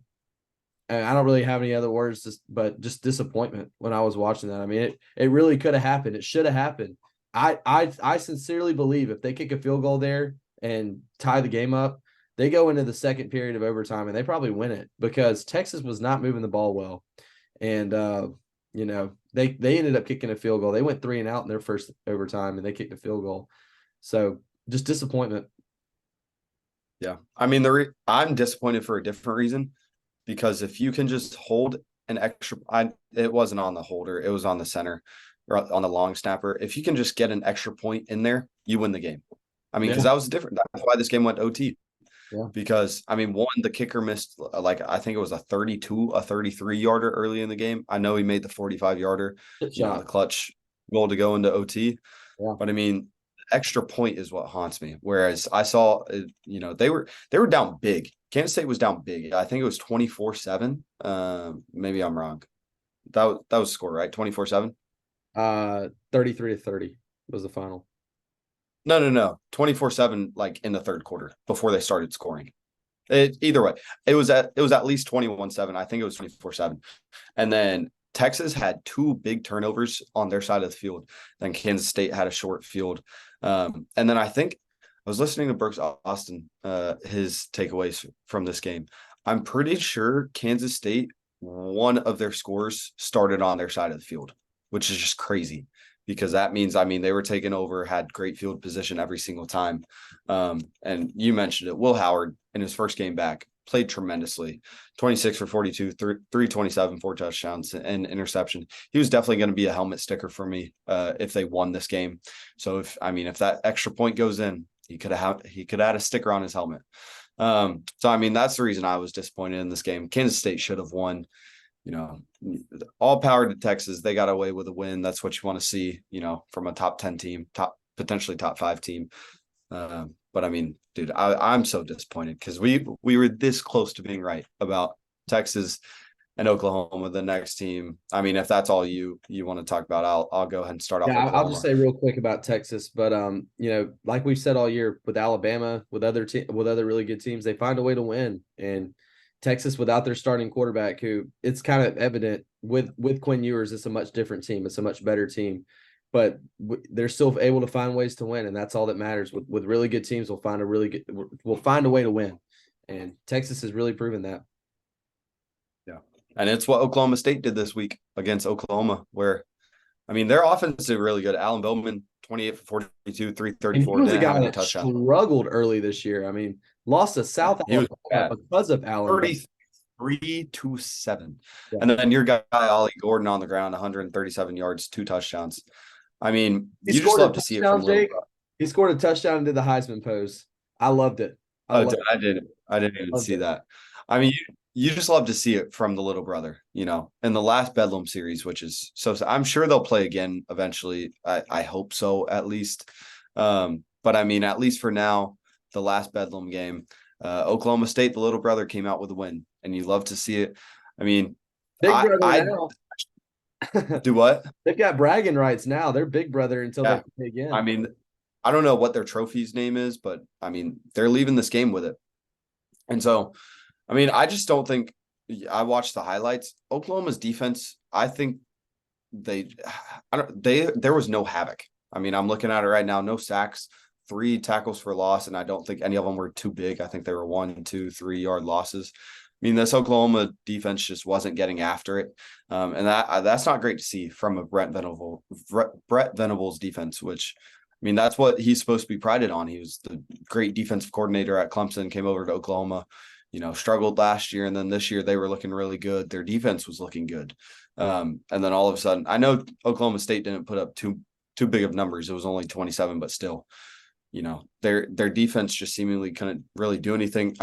I don't really have any other words, but just disappointment when I was watching that. I mean, it really could have happened. It should have happened. I sincerely believe if they kick a field goal there and tie the game up, they go into the second period of overtime and they probably win it because Texas was not moving the ball well. And, they ended up kicking a field goal. They went 3 and out in their first overtime and they kicked a field goal. So just disappointment. Yeah. I mean, I'm disappointed for a different reason. Because if you can just hold an extra, it wasn't on the holder, it was on the center or on the long snapper. If you can just get an extra point in there, you win the game. I mean, because that was different. That's why this game went OT. Yeah. Because, I mean, the kicker missed, I think it was a 33-yarder early in the game. I know he made the 45-yarder, the clutch goal to go into OT. Yeah. But, I mean, extra point is what haunts me. Whereas I saw, they were down big. Kansas State was down big. I think it was 24-7. Maybe I'm wrong. That was the score, right? 24-7. 33-30 was the final. No. 24-7, like in the third quarter before they started scoring. Either way, it was at least 21-7. I think it was 24-7. And then Texas had 2 big turnovers on their side of the field. Then Kansas State had a short field. And then I think I was listening to Brooks Austin, his takeaways from this game. I'm pretty sure Kansas State, one of their scores started on their side of the field, which is just crazy because that means, they were taking over, had great field position every single time. And you mentioned it, Will Howard in his first game back played tremendously. 26 for 42, 327, 4 touchdowns and interception. He was definitely going to be a helmet sticker for me if they won this game. So if that extra point goes in, he could have had a sticker on his helmet. So that's the reason I was disappointed in this game. Kansas State should have won. All power to Texas. They got away with a win. That's what you want to see, from a top 10 team, potentially top 5 team. But dude, I'm so disappointed because we were this close to being right about Texas and Oklahoma, the next team. If that's all you want to talk about, I'll go ahead and start off. Yeah, I'll just say real quick about Texas, but like we've said all year with Alabama, with other really good teams, they find a way to win. And Texas, without their starting quarterback, who it's kind of evident with Quinn Ewers, it's a much different team. It's a much better team, but they're still able to find ways to win, and that's all that matters. With really good teams, we'll find a way to win, and Texas has really proven that. Yeah, and it's what Oklahoma State did this week against Oklahoma, where their offense is really good. Alan Bowman, 28 for 42, 334. He was a guy that struggled early this year. Lost to South Alabama because of Allen. 33-7. Yeah. And then your guy, Ollie Gordon, on the ground, 137 yards, 2 touchdowns. You just love to see it from Jake. He scored a touchdown and did the Heisman pose. I loved it. I didn't even see that. You just love to see it from the little brother, in the last Bedlam series, which is so I'm sure they'll play again eventually. I hope so, at least. But at least for now, the last Bedlam game, Oklahoma State, the little brother, came out with a win, and you love to see it. Big brother now. Do what? They've got bragging rights now. They're big brother until they play again. I don't know what their trophy's name is, but they're leaving this game with it. And so, I just don't think I watched the highlights. Oklahoma's defense, I think there was no havoc. I'm looking at it right now, no sacks, 3 tackles for loss, and I don't think any of them were too big. I think they were 1, 2, 3 yard losses. This Oklahoma defense just wasn't getting after it. And that's not great to see from a Brett Venables defense, which, that's what he's supposed to be prided on. He was the great defensive coordinator at Clemson, came over to Oklahoma, struggled last year. And then this year they were looking really good. Their defense was looking good. And then all of a sudden, I know Oklahoma State didn't put up too big of numbers. It was only 27, but still, their defense just seemingly couldn't really do anything.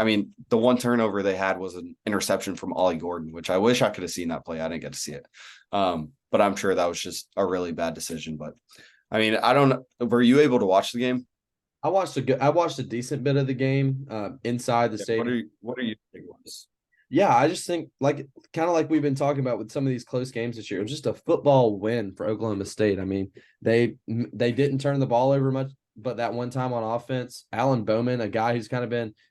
The one turnover they had was an interception from Ollie Gordon, which I wish I could have seen that play. I didn't get to see it. But I'm sure that was just a really bad decision. But I don't know. Were you able to watch the game? I watched a decent bit of the game inside the stadium. What are you think was? Yeah, I just think kind of like we've been talking about with some of these close games this year. It was just a football win for Oklahoma State. They didn't turn the ball over much. But that one time on offense, Alan Bowman, a guy who's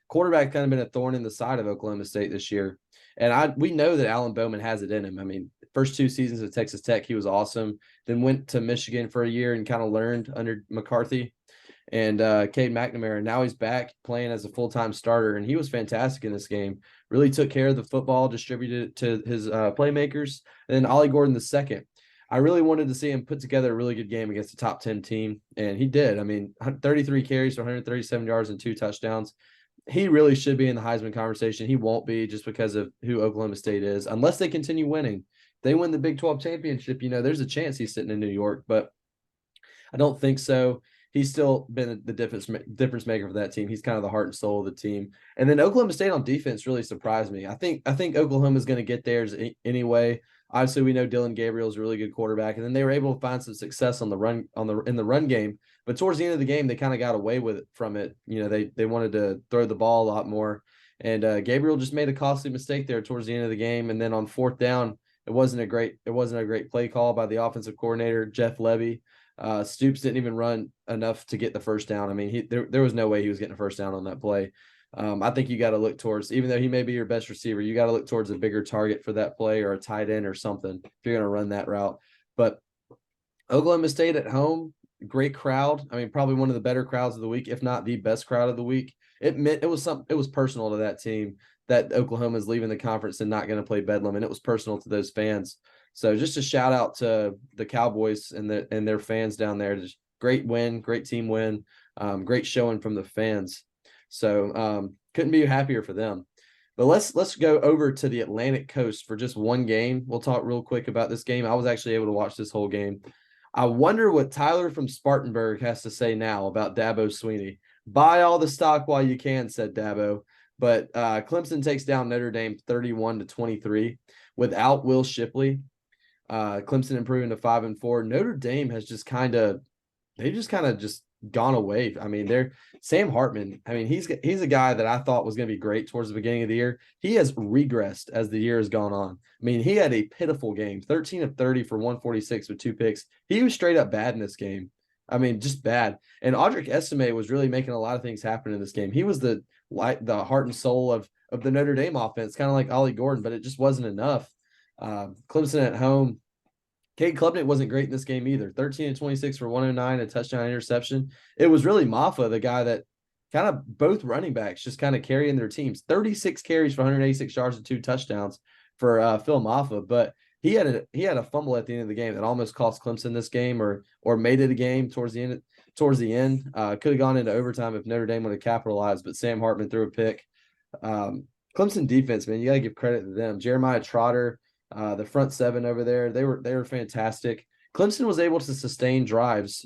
quarterback, kind of been a thorn in the side of Oklahoma State this year. And we know that Alan Bowman has it in him. First 2 seasons at Texas Tech, he was awesome. Then went to Michigan for a year and kind of learned under McCarthy and Cade McNamara. Now he's back playing as a full-time starter, and he was fantastic in this game. Really took care of the football, distributed it to his playmakers. And then Ollie Gordon II. I really wanted to see him put together a really good game against a top 10 team, and he did. 33 carries for 137 yards and 2 touchdowns. He really should be in the Heisman conversation. He won't be just because of who Oklahoma State is, unless they continue winning. If they win the Big 12 championship, there's a chance he's sitting in New York, but I don't think so. He's still been the difference maker for that team. He's kind of the heart and soul of the team. And then Oklahoma State on defense really surprised me. I think Oklahoma is going to get theirs anyway. Obviously, we know Dylan Gabriel is a really good quarterback, and then they were able to find some success in the run game. But towards the end of the game, they kind of got away with it from it. They wanted to throw the ball a lot more, and Gabriel just made a costly mistake there towards the end of the game. And then on 4th down, it wasn't a great play call by the offensive coordinator Jeff Levy. Stoops didn't even run enough to get the first down. There was no way he was getting a first down on that play. I think you got to look towards, even though he may be your best receiver, you got to look towards a bigger target for that play or a tight end or something if you're going to run that route. But Oklahoma State at home, great crowd. Probably one of the better crowds of the week, if not the best crowd of the week. It was personal to that team that Oklahoma is leaving the conference and not going to play Bedlam, and it was personal to those fans. So just a shout out to the Cowboys and their fans down there. Just great win, great team win, great showing from the fans. So couldn't be happier for them. But let's go over to the Atlantic Coast for just one game. We'll talk real quick about this game. I was actually able to watch this whole game. I wonder what Tyler from Spartanburg has to say now about Dabo Swinney. Buy all the stock while you can, said Dabo. But Clemson takes down Notre Dame 31-23 without Will Shipley. Clemson improving to 5-4. Notre Dame has just kind of gone away. I mean, Sam Hartman. I mean, he's a guy that I thought was going to be great towards the beginning of the year. He has regressed as the year has gone on. I mean, he had a pitiful game, 13 of 30 for 146 with 2 picks. He was straight up bad in this game. I mean, just bad. And Audric Estime was really making a lot of things happen in this game. He was the heart and soul of the Notre Dame offense, kind of like Ollie Gordon, but it just wasn't enough. Clemson at home. Cade Klubnik wasn't great in this game either. 13-26 for 109, a touchdown interception. It was really Maffa, the guy that kind of both running backs just kind of carrying their teams. 36 carries for 186 yards and 2 touchdowns for Phil Maffa, but he had a fumble at the end of the game that almost cost Clemson this game or made it a game towards the end. Could have gone into overtime if Notre Dame would have capitalized, but Sam Hartman threw a pick. Clemson defense, man, you got to give credit to them. Jeremiah Trotter, the front seven over there, they were fantastic. Clemson was able to sustain drives,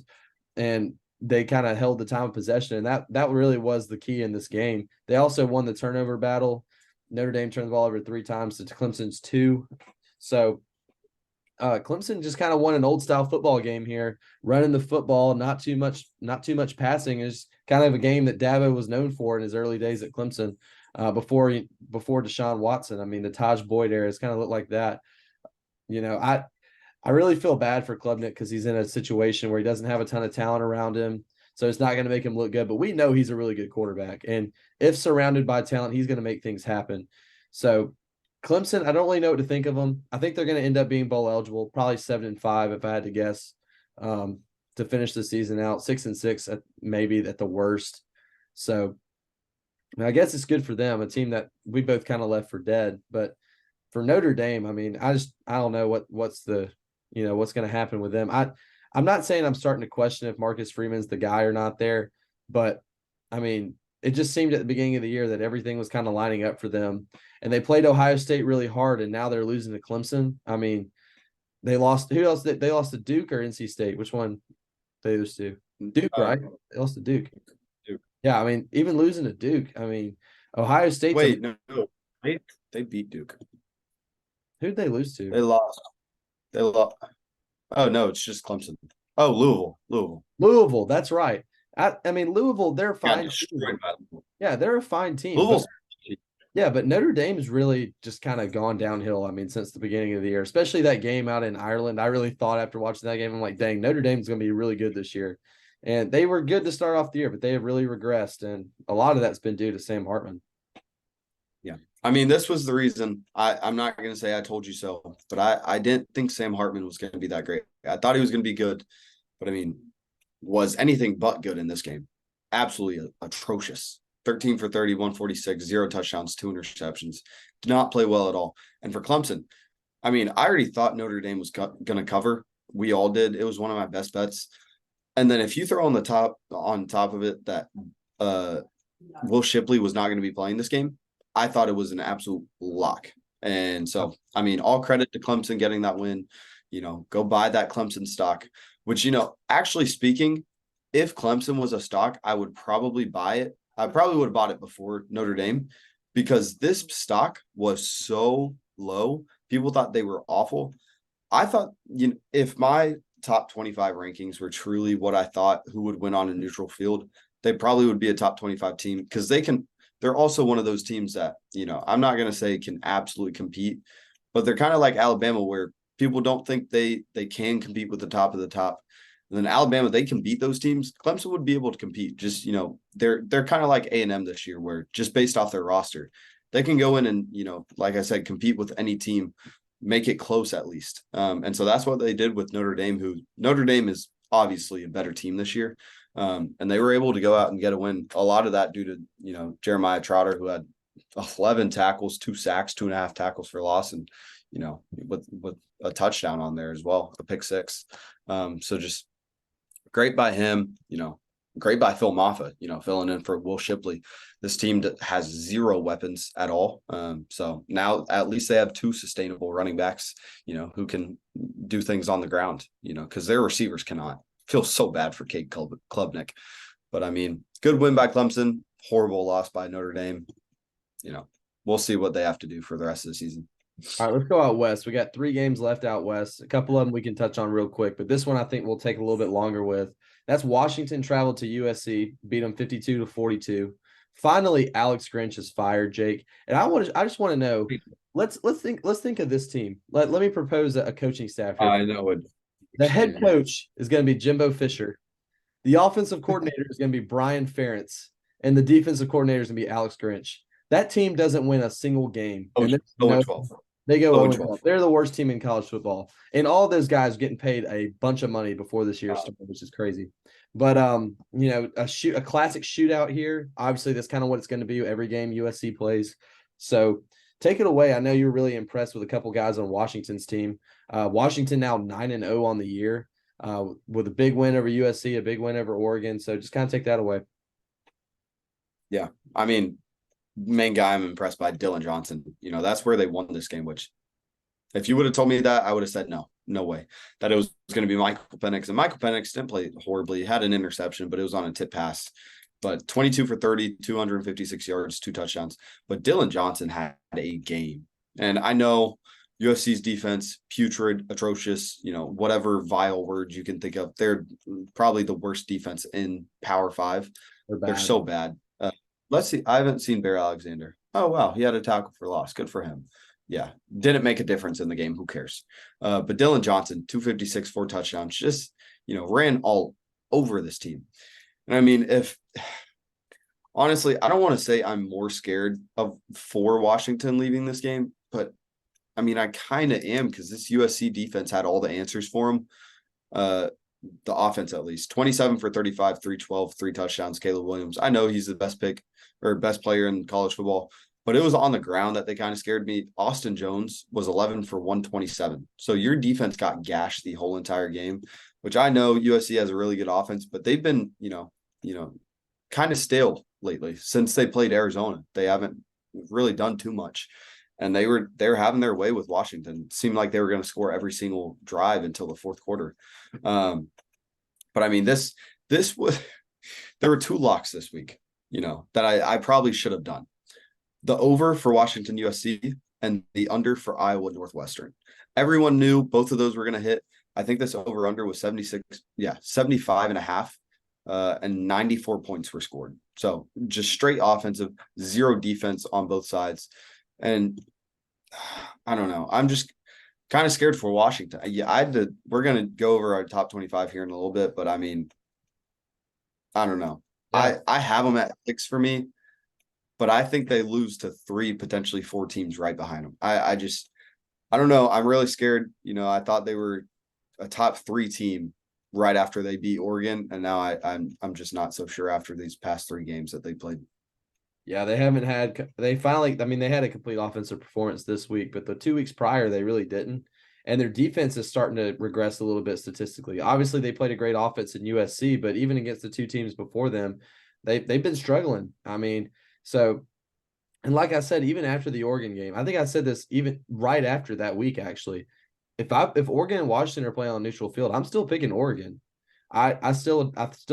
and they kind of held the time of possession, and that really was the key in this game. They also won the turnover battle. Notre Dame turned the ball over 3 times to Clemson's 2. So Clemson just kind of won an old style football game here, running the football, not too much passing. Is kind of a game that Dabo was known for in his early days at Clemson. Before Deshaun Watson. I mean, the Taj Boyd era has kind of looked like that. You know, I really feel bad for Klubnik because he's in a situation where he doesn't have a ton of talent around him. So it's not going to make him look good. But we know he's a really good quarterback. And if surrounded by talent, he's going to make things happen. So Clemson, I don't really know what to think of them. I think they're going to end up being bowl eligible, probably 7-5 if I had to guess, to finish the season out. 6-6 maybe at the worst. So I guess it's good for them, a team that we both kind of left for dead. But for Notre Dame, I mean, I don't know what's going to happen with them. I'm not saying I'm starting to question if Marcus Freeman's the guy or not there, but I mean, it just seemed at the beginning of the year that everything was kind of lining up for them. And they played Ohio State really hard, and now they're losing to Clemson. I mean, they lost. Who else? They lost to Duke or NC State? Which one they lose to? Duke, right? They lost to Duke. Yeah, I mean, even losing to Duke, I mean, Ohio State. Wait, no, they beat Duke. Who'd they lose to? They lost. Oh no, it's just Clemson. Oh, Louisville. That's right. I mean, Louisville, they're fine. Yeah, they're a fine team. But Notre Dame's really just kind of gone downhill. I mean, since the beginning of the year, especially that game out in Ireland. I really thought after watching that game, I'm like, dang, Notre Dame's going to be really good this year. And they were good to start off the year, but they have really regressed. And a lot of that's been due to Sam Hartman. Yeah. I mean, this was the reason. I'm not going to say I told you so, but I didn't think Sam Hartman was going to be that great. I thought he was going to be good, but I mean, was anything but good in this game. Absolutely atrocious. 13 for 30, 146, 0 touchdowns, 2 interceptions. Did not play well at all. And for Clemson, I mean, I already thought Notre Dame was going to cover. We all did. It was one of my best bets. And then if you throw on top of it that Will Shipley was not going to be playing this game, I thought it was an absolute lock. And so, I mean, all credit to Clemson getting that win. You know, go buy that Clemson stock, which, you know, actually speaking, if Clemson was a stock, I would probably buy it. I probably would have bought it before Notre Dame because this stock was so low. People thought they were awful. I thought, you know, if my top 25 rankings were truly what I thought who would win on a neutral field, they probably would be a top 25 team because they're also one of those teams that, you know, I'm not going to say can absolutely compete, but they're kind of like Alabama where people don't think they can compete with the top of the top. And then Alabama, they can beat those teams. Clemson would be able to compete. Just, you know, they're kind of like A&M this year where just based off their roster, they can go in and, you know, like I said, compete with any team, make it close at least. And so that's what they did with Notre Dame, who Notre Dame is obviously a better team this year. And they were able to go out and get a win. A lot of that due to, you know, Jeremiah Trotter, who had 11 tackles, 2 sacks, 2.5 tackles for loss. And, with a touchdown on there as well, a pick six. So just great by him, great by Phil Maffa, filling in for Will Shipley. This team has zero weapons at all. So now at least they have two sustainable running backs, who can do things on the ground, because their receivers cannot. Feel so bad for Cade Klubnik. But I mean, good win by Clemson, horrible loss by Notre Dame. We'll see what they have to do for the rest of the season. All right, let's go out west. We got 3 games left out west. A couple of them we can touch on real quick, but this one I think we'll take a little bit longer with. That's Washington traveled to USC, beat them 52-42. Finally, Alex Grinch is fired, Jake. And I just want to know, let's think of this team. Let me propose a coaching staff here. I know it. The head coach is going to be Jimbo Fisher. The offensive coordinator is going to be Brian Ferentz, and the defensive coordinator is going to be Alex Grinch. That team doesn't win a single game. Oh, 0-12. They go 0-12. They're the worst team in college football. And all those guys getting paid a bunch of money before this year started, which is crazy. But a classic shootout here. Obviously, that's kind of what it's going to be every game USC plays. So take it away. I know you're really impressed with a couple guys on Washington's team. Washington now 9-0 on the year, with a big win over USC, a big win over Oregon. So just kind of take that away. Yeah, I mean, main guy I'm impressed by, Dylan Johnson. That's where they won this game, which if you would have told me that, I would have said no way, that it was going to be Michael Penix. And Michael Penix didn't play horribly. He had an interception, but it was on a tip pass. But 22 for 30, 256 yards, 2 touchdowns. But Dylan Johnson had a game. And I know USC's defense, putrid, atrocious, whatever vile words you can think of. They're probably the worst defense in Power 5. They're so bad. Let's see. I haven't seen Bear Alexander. Oh, wow. He had a tackle for loss. Good for him. Yeah. Didn't make a difference in the game. Who cares? But Dylan Johnson, 256, 4 touchdowns, just, ran all over this team. And I mean, honestly, I don't want to say I'm more scared for Washington leaving this game, but I mean, I kind of am, because this USC defense had all the answers for them. The offense, at least 27 for 35, 312, 3 touchdowns. Caleb Williams. I know he's the best pick or best player in college football, but it was on the ground that they kind of scared me. Austin Jones was 11 for 127. So your defense got gashed the whole entire game, which I know USC has a really good offense, but they've been, kind of stale lately since they played Arizona. They haven't really done too much. And they were having their way with Washington. It seemed like they were going to score every single drive until the fourth quarter. But I mean, this was there were 2 locks this week, that I probably should have done. The over for Washington USC and the under for Iowa Northwestern. Everyone knew both of those were going to hit. I think this over under was 75.5. And 94 points were scored. So just straight offensive, 0 defense on both sides. And I don't know. I'm just kind of scared for Washington. Yeah, we're going to go over our top 25 here in a little bit, but I mean, I don't know. Yeah. I have them at 6 for me, but I think they lose to 3, potentially 4 teams right behind them. I don't know. I'm really scared. I thought they were a top 3 team right after they beat Oregon, and now I'm just not so sure after these past 3 games that they played. Yeah, they had a complete offensive performance this week, but the 2 weeks prior, they really didn't. And their defense is starting to regress a little bit statistically. Obviously, they played a great offense in USC, but even against the 2 teams before them, they've been struggling. I mean, so, and like I said, even after the Oregon game, I think I said this even right after that week, actually. If Oregon and Washington are playing on neutral field, I'm still picking Oregon. I still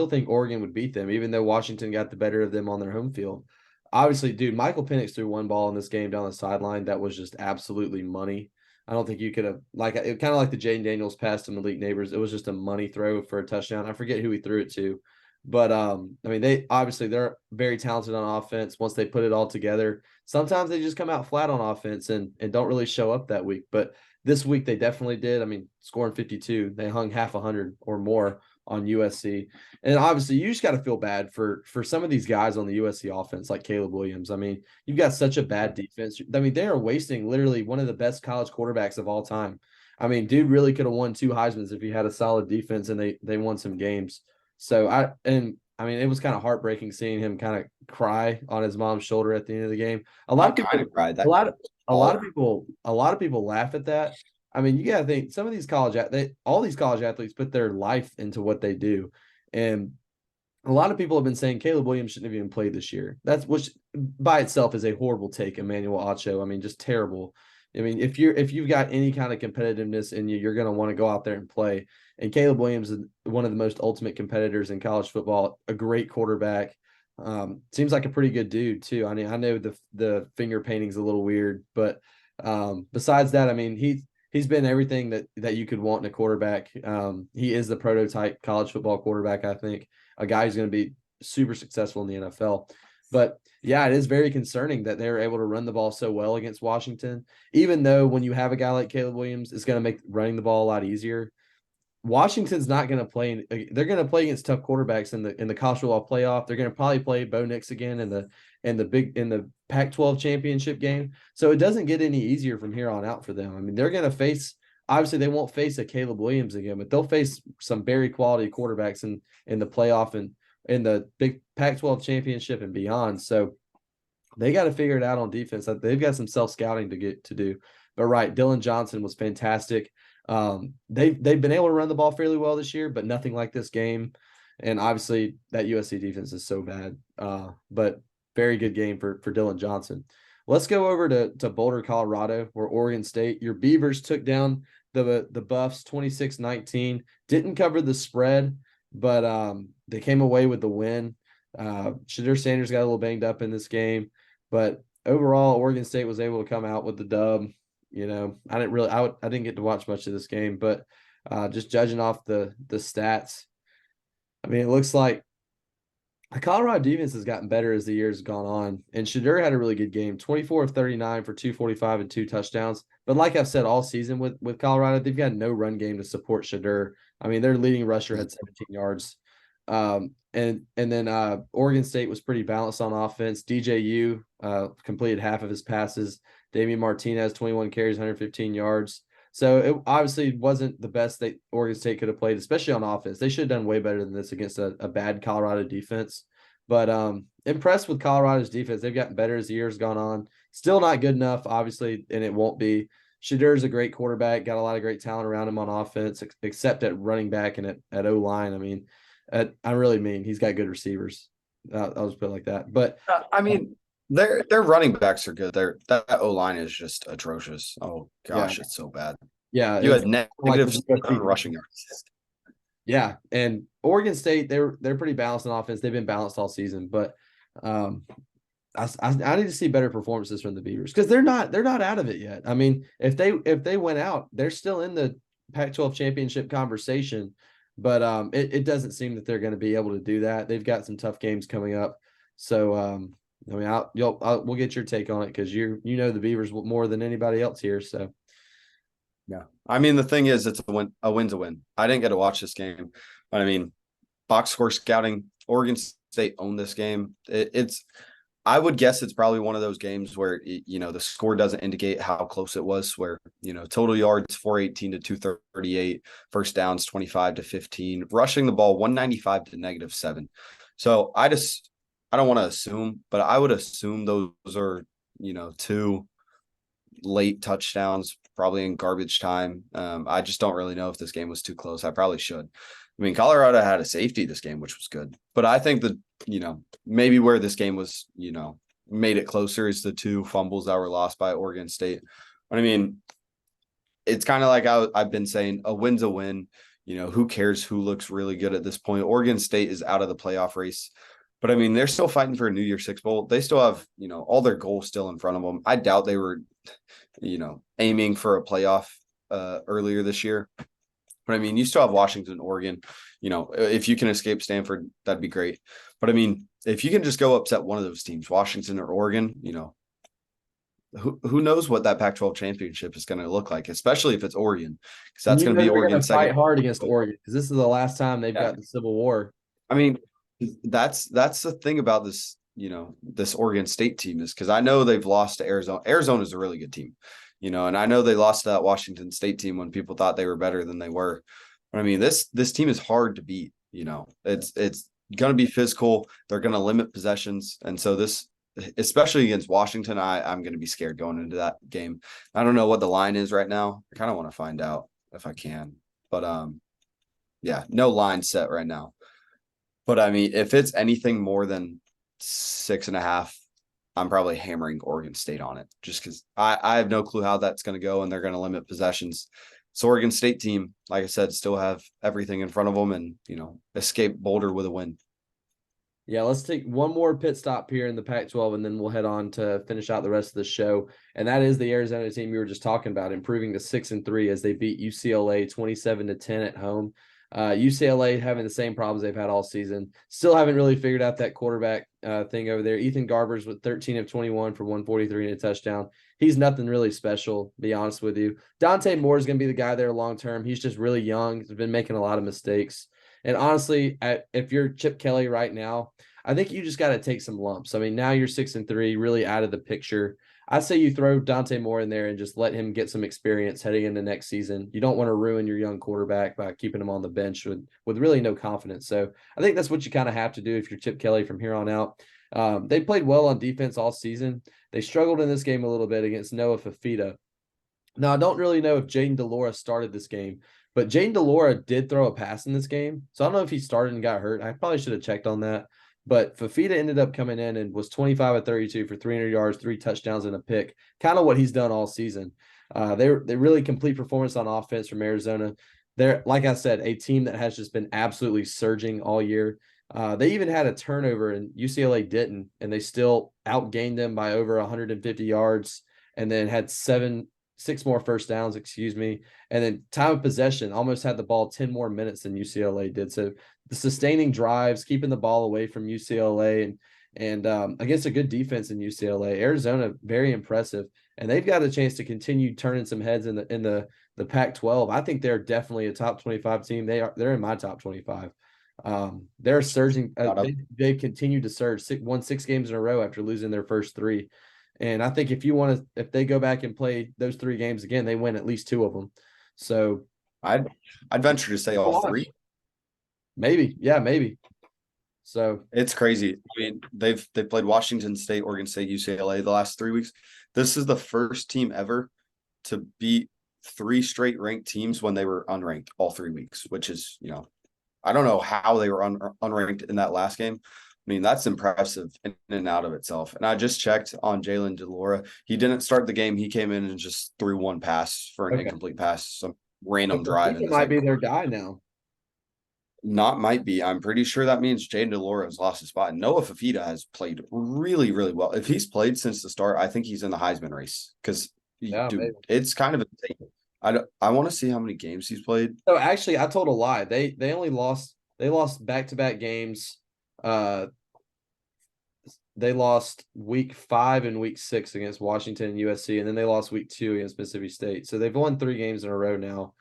think Oregon would beat them, even though Washington got the better of them on their home field. Obviously, dude, Michael Penix threw 1 ball in this game down the sideline that was just absolutely money. I don't think you could have, it kind of like the Jaden Daniels pass to Malik Neighbors. It was just a money throw for a touchdown. I forget who he threw it to. But, I mean, they're very talented on offense once they put it all together. Sometimes they just come out flat on offense and don't really show up that week. But this week they definitely did. I mean, scoring 52, they hung half 100 or more on USC. And obviously you just got to feel bad for some of these guys on the USC offense, like Caleb Williams. I mean, you've got such a bad defense. I mean, they are wasting literally one of the best college quarterbacks of all time. I mean, dude really could have won 2 Heismans if he had a solid defense and they won some games. So I mean, it was kind of heartbreaking seeing him kind of cry on his mom's shoulder at the end of the game. A lot of people, kind of cried. That a lot of people laugh at that. I mean, you got to think some of these all these college athletes put their life into what they do, and a lot of people have been saying Caleb Williams shouldn't have even played this year. Which by itself is a horrible take. Emmanuel Acho, I mean, just terrible. I mean, if you've got any kind of competitiveness in you, you're going to want to go out there and play. And Caleb Williams is one of the most ultimate competitors in college football. A great quarterback. Seems like a pretty good dude too. I mean, I know the finger painting's a little weird, but besides that, I mean, he's been everything that you could want in a quarterback. He is the prototype college football quarterback, I think. A guy who's going to be super successful in the NFL. But yeah, it is very concerning that they're able to run the ball so well against Washington, even though when you have a guy like Caleb Williams, it's going to make running the ball a lot easier. Washington's not going to play. They're going to play against tough quarterbacks in the college football playoff. They're going to probably play Bo Nix again in the Pac-12 championship game. So it doesn't get any easier from here on out for them. I mean, they're going to face. Obviously, they won't face a Caleb Williams again, but they'll face some very quality quarterbacks in the playoff and in the big Pac-12 championship and beyond. So they got to figure it out on defense. They've got some self-scouting to do. But right, Dylan Johnson was fantastic. They've been able to run the ball fairly well this year, but nothing like this game. And obviously, that USC defense is so bad. But very good game for Dylan Johnson. Let's go over to Boulder, Colorado, where Oregon State. Your Beavers took down the Buffs 26-19. Didn't cover the spread, but they came away with the win. Shadur Sanders got a little banged up in this game, but overall, Oregon State was able to come out with the dub. You know, I didn't get to watch much of this game, but just judging off the stats, I mean, it looks like the Colorado defense has gotten better as the years gone on, and Shadur had a really good game, 24 of 39 for 245 and 2 touchdowns. But like I've said all season with Colorado, they've got no run game to support Shadur. I mean, their leading rusher had 17 yards. And then Oregon State was pretty balanced on offense. DJU completed half of his passes. Damian Martinez, 21 carries, 115 yards. So it obviously wasn't the best that Oregon State could have played, especially on offense. They should have done way better than this against a bad Colorado defense. But impressed with Colorado's defense. They've gotten better as the years gone on. Still not good enough, obviously, and it won't be. Shadur is a great quarterback, got a lot of great talent around him on offense, except at running back and at O-line. I mean, I really mean he's got good receivers. I'll just put it like that. But I mean, their running backs are good. That O-line is just atrocious. Oh gosh, it's so bad. Yeah, you had negative like rushing yards. Yeah, and Oregon State, they're pretty balanced on offense. They've been balanced all season, but I need to see better performances from the Beavers because they're not out of it yet. I mean, if they went out, they're still in the Pac-12 championship conversation, but it doesn't seem that they're going to be able to do that. They've got some tough games coming up, so I mean, we'll get your take on it because you know the Beavers more than anybody else here. So, yeah, I mean, the thing is, it's a win. A win's a win. I didn't get to watch this game, but I mean, box score scouting, Oregon State owned this game. I would guess it's probably one of those games where, the score doesn't indicate how close it was, where, total yards 418 to 238, first downs 25 to 15, rushing the ball 195 to -7. So I don't want to assume, but I would assume those are, 2 late touchdowns, probably in garbage time. I just don't really know if this game was too close. I probably should. I mean, Colorado had a safety this game, which was good. But I think that, maybe where this game was, made it closer is the 2 fumbles that were lost by Oregon State. But I mean, it's kind of like I've been saying, a win's a win. Who cares who looks really good at this point? Oregon State is out of the playoff race. But I mean, they're still fighting for a New Year's Six Bowl. They still have, all their goals still in front of them. I doubt they were, aiming for a playoff earlier this year. But I mean, you still have Washington, Oregon. If you can escape Stanford, that'd be great. But I mean, if you can just go upset one of those teams, Washington or Oregon, who knows what that Pac-12 championship is going to look like, especially if it's Oregon, because that's going to be Oregon's second. Fight hard against Oregon because this is the last time they've got the Civil War. I mean, that's the thing about this, this Oregon State team is because I know they've lost to Arizona. Arizona is a really good team. And I know they lost to that Washington State team when people thought they were better than they were. But I mean, this team is hard to beat. It's going to be physical. They're going to limit possessions. And so this, especially against Washington, I'm going to be scared going into that game. I don't know what the line is right now. I kind of want to find out if I can. But yeah, no line set right now. But I mean, if it's anything more than 6.5, I'm probably hammering Oregon State on it just because I have no clue how that's going to go, and they're going to limit possessions. So Oregon State team, like I said, still have everything in front of them and, escape Boulder with a win. Yeah, let's take one more pit stop here in the Pac-12, and then we'll head on to finish out the rest of the show. And that is the Arizona team you were just talking about, improving to 6-3 as they beat UCLA 27-10 at home. UCLA having the same problems they've had all season. Still haven't really figured out that quarterback thing over there. Ethan Garbers with 13 of 21 for 143 and a touchdown. He's nothing really special, to be honest with you. Dante Moore is going to be the guy there long term. He's just really young. He's been making a lot of mistakes. And honestly, if you're Chip Kelly right now, I think you just got to take some lumps. I mean, now you're 6-3, really out of the picture. I say you throw Dante Moore in there and just let him get some experience heading into next season. You don't want to ruin your young quarterback by keeping him on the bench with really no confidence. So I think that's what you kind of have to do if you're Chip Kelly from here on out. They played well on defense all season. They struggled in this game a little bit against Noah Fafita. Now, I don't really know if Jaden DeLora started this game, but Jaden DeLora did throw a pass in this game. So I don't know if he started and got hurt. I probably should have checked on that. But Fafita ended up coming in and was 25 of 32 for 300 yards, 3 touchdowns, and a pick. Kind of what he's done all season. They really complete performance on offense from Arizona. They're, like I said, a team that has just been absolutely surging all year. They even had a turnover, and UCLA didn't, and they still outgained them by over 150 yards, and then had 6 more first downs, and then time of possession almost had the ball 10 more minutes than UCLA did. So the sustaining drives, keeping the ball away from UCLA and against a good defense in UCLA. Arizona, very impressive, and they've got a chance to continue turning some heads in the Pac-12. I think they're definitely a top 25 team. They're in my top 25. They're surging. They've continued to surge. Won 6 games in a row after losing their first 3. And I think if they go back and play those 3 games again, they win at least 2 of them. So I'd venture to say all 3. Maybe. Yeah, maybe. So it's crazy. I mean, they've played Washington State, Oregon State, UCLA the last 3 weeks. This is the first team ever to beat 3 straight ranked teams when they were unranked all 3 weeks, which is, I don't know how they were unranked in that last game. I mean, that's impressive in and out of itself. And I just checked on Jalen DeLora. He didn't start the game. He came in and just threw 1 pass for an incomplete pass, some random drive. He might be their guy now. Not might be. I'm pretty sure that means Jaden DeLora has lost his spot. And Noah Fafita has played really, really well. If he's played since the start, I think he's in the Heisman race because it's kind of insane. I want to see how many games he's played. So actually, I told a lie. They only lost. They lost back-to-back games. They lost week 5 and week 6 against Washington and USC, and then they lost week 2 against Mississippi State. So they've won 3 games in a row now.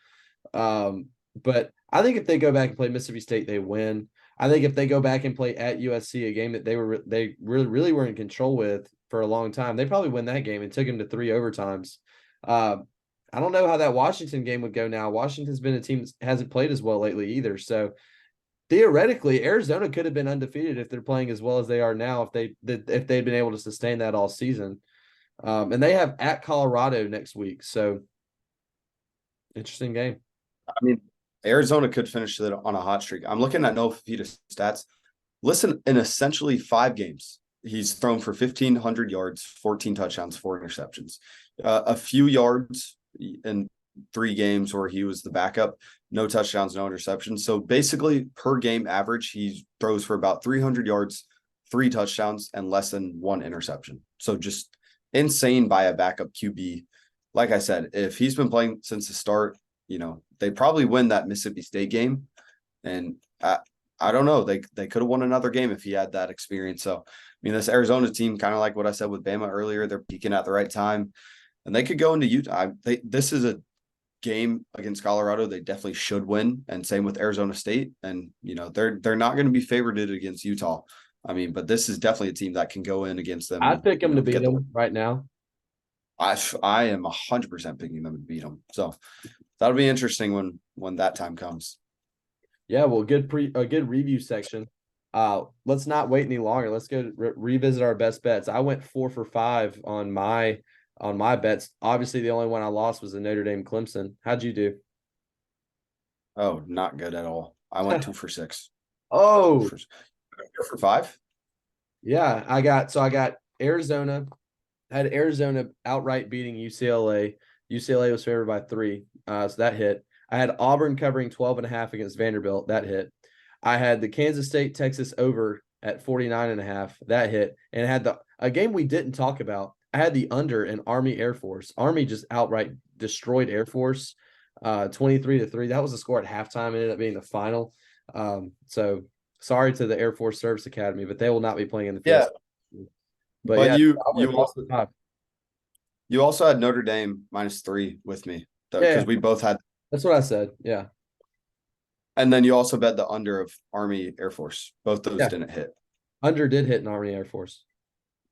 But I think if they go back and play Mississippi State, they win. I think if they go back and play at USC, a game that they really were in control with for a long time, they probably win that game and took them to 3 overtimes. I don't know how that Washington game would go now. Washington's been a team that hasn't played as well lately either. So theoretically, Arizona could have been undefeated if they're playing as well as they are now, if they'd been able to sustain that all season. And they have at Colorado next week. So interesting game. I mean, Arizona could finish it on a hot streak. I'm looking at Noah Fafita's stats. Listen, in essentially 5 games, he's thrown for 1,500 yards, 14 touchdowns, 4 interceptions. A few yards in 3 games where he was the backup, no touchdowns, no interceptions. So basically per game average, he throws for about 300 yards, 3 touchdowns, and less than 1 interception. So just insane by a backup QB. Like I said, if he's been playing since the start, they probably win that Mississippi State game. And I don't know. They could have won another game if he had that experience. So, I mean, this Arizona team, kind of like what I said with Bama earlier, they're peaking at the right time. And they could go into Utah. This is a game against Colorado they definitely should win, and same with Arizona State. And they're not going to be favored against Utah. I mean, but this is definitely a team that can go in against them. I'd pick them to beat them right now. I am 100% picking them to beat them. So that'll be interesting when that time comes. Yeah, well, a good review section. Let's not wait any longer. Let's go revisit our best bets. I went 4 for 5 on my bets. Obviously, the only one I lost was the Notre Dame Clemson. How'd you do? Oh, not good at all. I went 2 for 6. Oh, 4 for 5? yeah. I got Arizona. I had Arizona outright beating UCLA. UCLA was favored by 3. So that hit. I had Auburn covering 12.5 against Vanderbilt. That hit. I had the Kansas State Texas over at 49.5. That hit. And I had a game we didn't talk about. I had the under in Army Air Force. Army just outright destroyed Air Force 23-3. That was the score at halftime. It ended up being the final. So sorry to the Air Force Service Academy, but they will not be playing in the field. Yeah. But But yeah, you also had Notre Dame -3 with me because we both had. That's what I said. Yeah. And then you also bet the under of Army Air Force. Both those didn't hit. Under did hit in Army Air Force.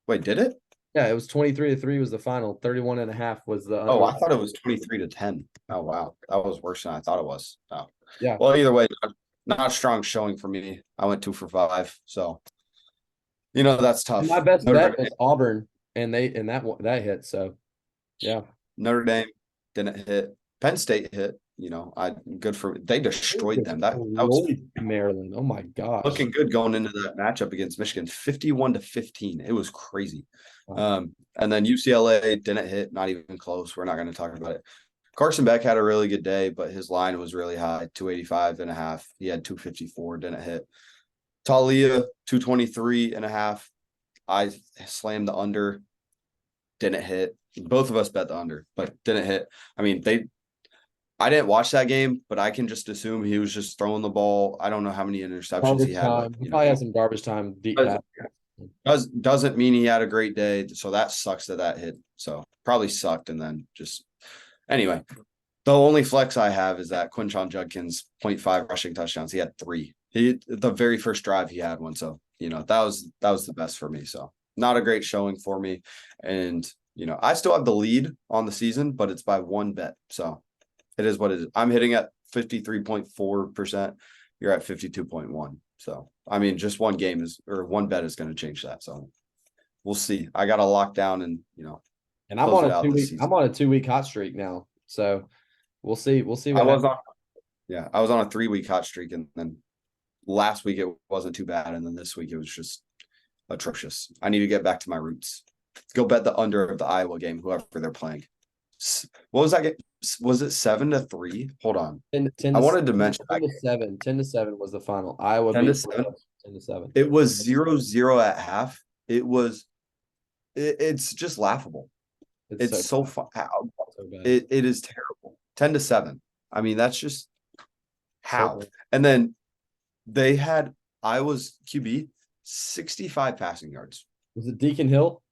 Wait, did it? Yeah, it was 23-3 was the final. 31.5 was the under. Oh, I thought it was 23-10. Oh, wow. That was worse than I thought it was. Oh. Yeah. Well, either way, not a strong showing for me. I went 2 for 5. So, that's tough. And my best bet was Auburn, and that hit. So, yeah. Notre Dame didn't hit. Penn State hit. They destroyed them. That was Maryland. Oh my gosh. Looking good going into that matchup against Michigan, 51-15. It was crazy. Wow. And then UCLA didn't hit, not even close. We're not going to talk about it. Carson Beck had a really good day, but his line was really high, 285.5. He had 254, didn't hit. Talia, 223.5. I slammed the under, didn't hit. Both of us bet the under, but didn't hit. I mean, I didn't watch that game, but I can just assume he was just throwing the ball. I don't know how many interceptions he had. He probably had some garbage time deep pass. Doesn't mean he had a great day. So that sucks that hit. So probably sucked. And then anyway, the only flex I have is that Quinshon Judkins 0.5 rushing touchdowns. He had 3. The very first drive he had one. So, that was the best for me. So not a great showing for me. And, I still have the lead on the season, but it's by 1 bet. So it is what it is. I'm hitting at 53.4%. You're at 52.1. So, I mean, just one bet is going to change that. So we'll see. I got to lock down and, and I'm on a 2-week hot streak now. So we'll see. We'll see what happens. I was on a 3-week hot streak, and then last week it wasn't too bad. And then this week it was just atrocious. I need to get back to my roots. Go bet the under of the Iowa game, whoever they're playing. What was that game? Was it 7-3? Hold on. 10 I wanted to mention 10-7. 10-7 was the final. Iowa 10-7. 10-7. It was 0-0 at half. It's just laughable. It's so fun. It is terrible. 10-7. I mean, that's just how. And then they had Iowa's QB 65 passing yards. Was it Deacon Hill?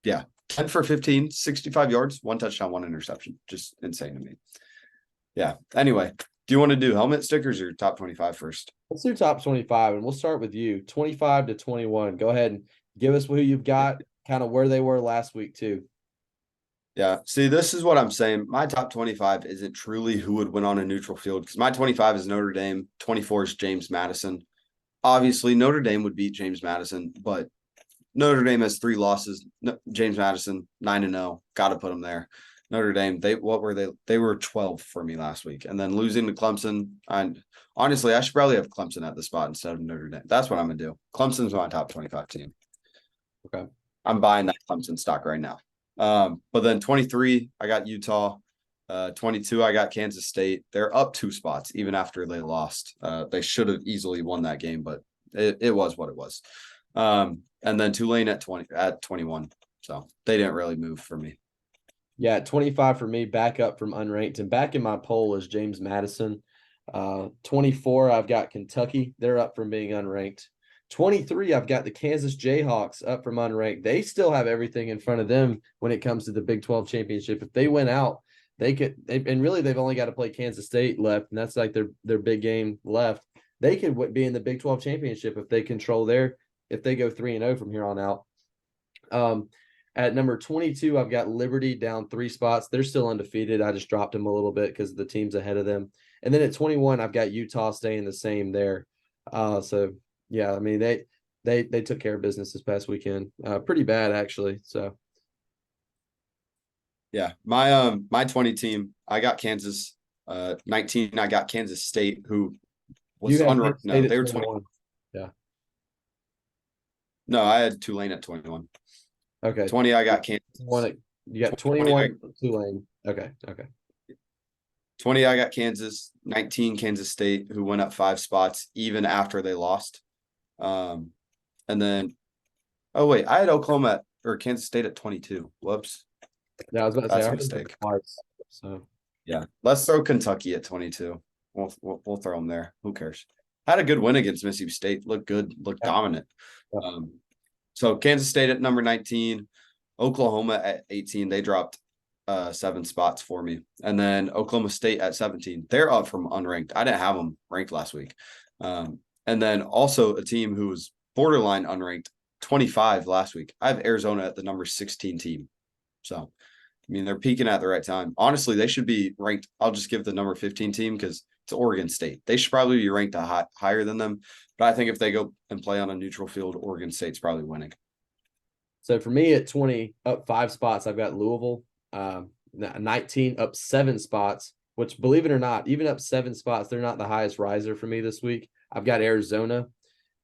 Yeah. 10 for 15, 65 yards, 1 touchdown, 1 interception. Just insane to me. Yeah. Anyway, do you want to do helmet stickers or top 25 first? Let's do top 25, and we'll start with you. 25-21. Go ahead and give us who you've got, kind of where they were last week, too. Yeah. See, this is what I'm saying. My top 25 isn't truly who would win on a neutral field because my 25 is Notre Dame, 24 is James Madison. Obviously, Notre Dame would beat James Madison, but Notre Dame has 3 losses. James Madison, 9-0. Got to put them there. Notre Dame, what were they? They were 12 for me last week. And then losing to Clemson. And honestly, I should probably have Clemson at the spot instead of Notre Dame. That's what I'm going to do. Clemson's my top 25 team. Okay. I'm buying that Clemson stock right now. But then 23, I got Utah. 22, I got Kansas State. They're up 2 spots even after they lost. They should have easily won that game, but it was what it was. And then Tulane at 21. So they didn't really move for me. Yeah, 25 for me, back up from unranked. And back in my poll is James Madison. 24, I've got Kentucky. They're up from being unranked. 23, I've got the Kansas Jayhawks up from unranked. They still have everything in front of them when it comes to the Big 12 championship. If they went out, and really they've only got to play Kansas State left, and that's like their big game left. They could be in the Big 12 championship if they if they go 3-0 from here on out. At number 22, I've got Liberty down 3 spots. They're still undefeated. I just dropped them a little bit because the team's ahead of them. And then at 21, I've got Utah staying the same there. So Yeah, I mean they took care of business this past weekend. Pretty bad actually. So Yeah. My 20 team, I got Kansas. 19, I got Kansas State, who you was had Penn no, State at they were 20. 21. Yeah. No, I had Tulane at 21. Okay. 20, I got Kansas. You got 20, 21 Tulane. Okay. Okay. 20, I got Kansas. 19, Kansas State, who went up 5 spots even after they lost. And then, oh wait, I had Oklahoma or Kansas State at 22. Whoops, Yeah, I was about to say that's I a heard them mistake. twice. So Yeah, let's throw Kentucky at 22. We'll throw them there. Who cares? Had a good win against Mississippi State. Looked good. Looked yeah. dominant. Yeah. So Kansas State at number 19, Oklahoma at 18. They dropped 7 spots for me, and then Oklahoma State at 17. They're up from unranked. I didn't have them ranked last week. And then also a team who was borderline unranked, 25 last week. I have Arizona at the number 16 team. So I mean, they're peaking at the right time. Honestly, they should be ranked. I'll just give the number 15 team because it's Oregon State. They should probably be ranked higher than them. But I think if they go and play on a neutral field, Oregon State's probably winning. So for me at 20, up 5 spots, I've got Louisville. 19, up 7 spots, which believe it or not, even up 7 spots, they're not the highest riser for me this week. I've got Arizona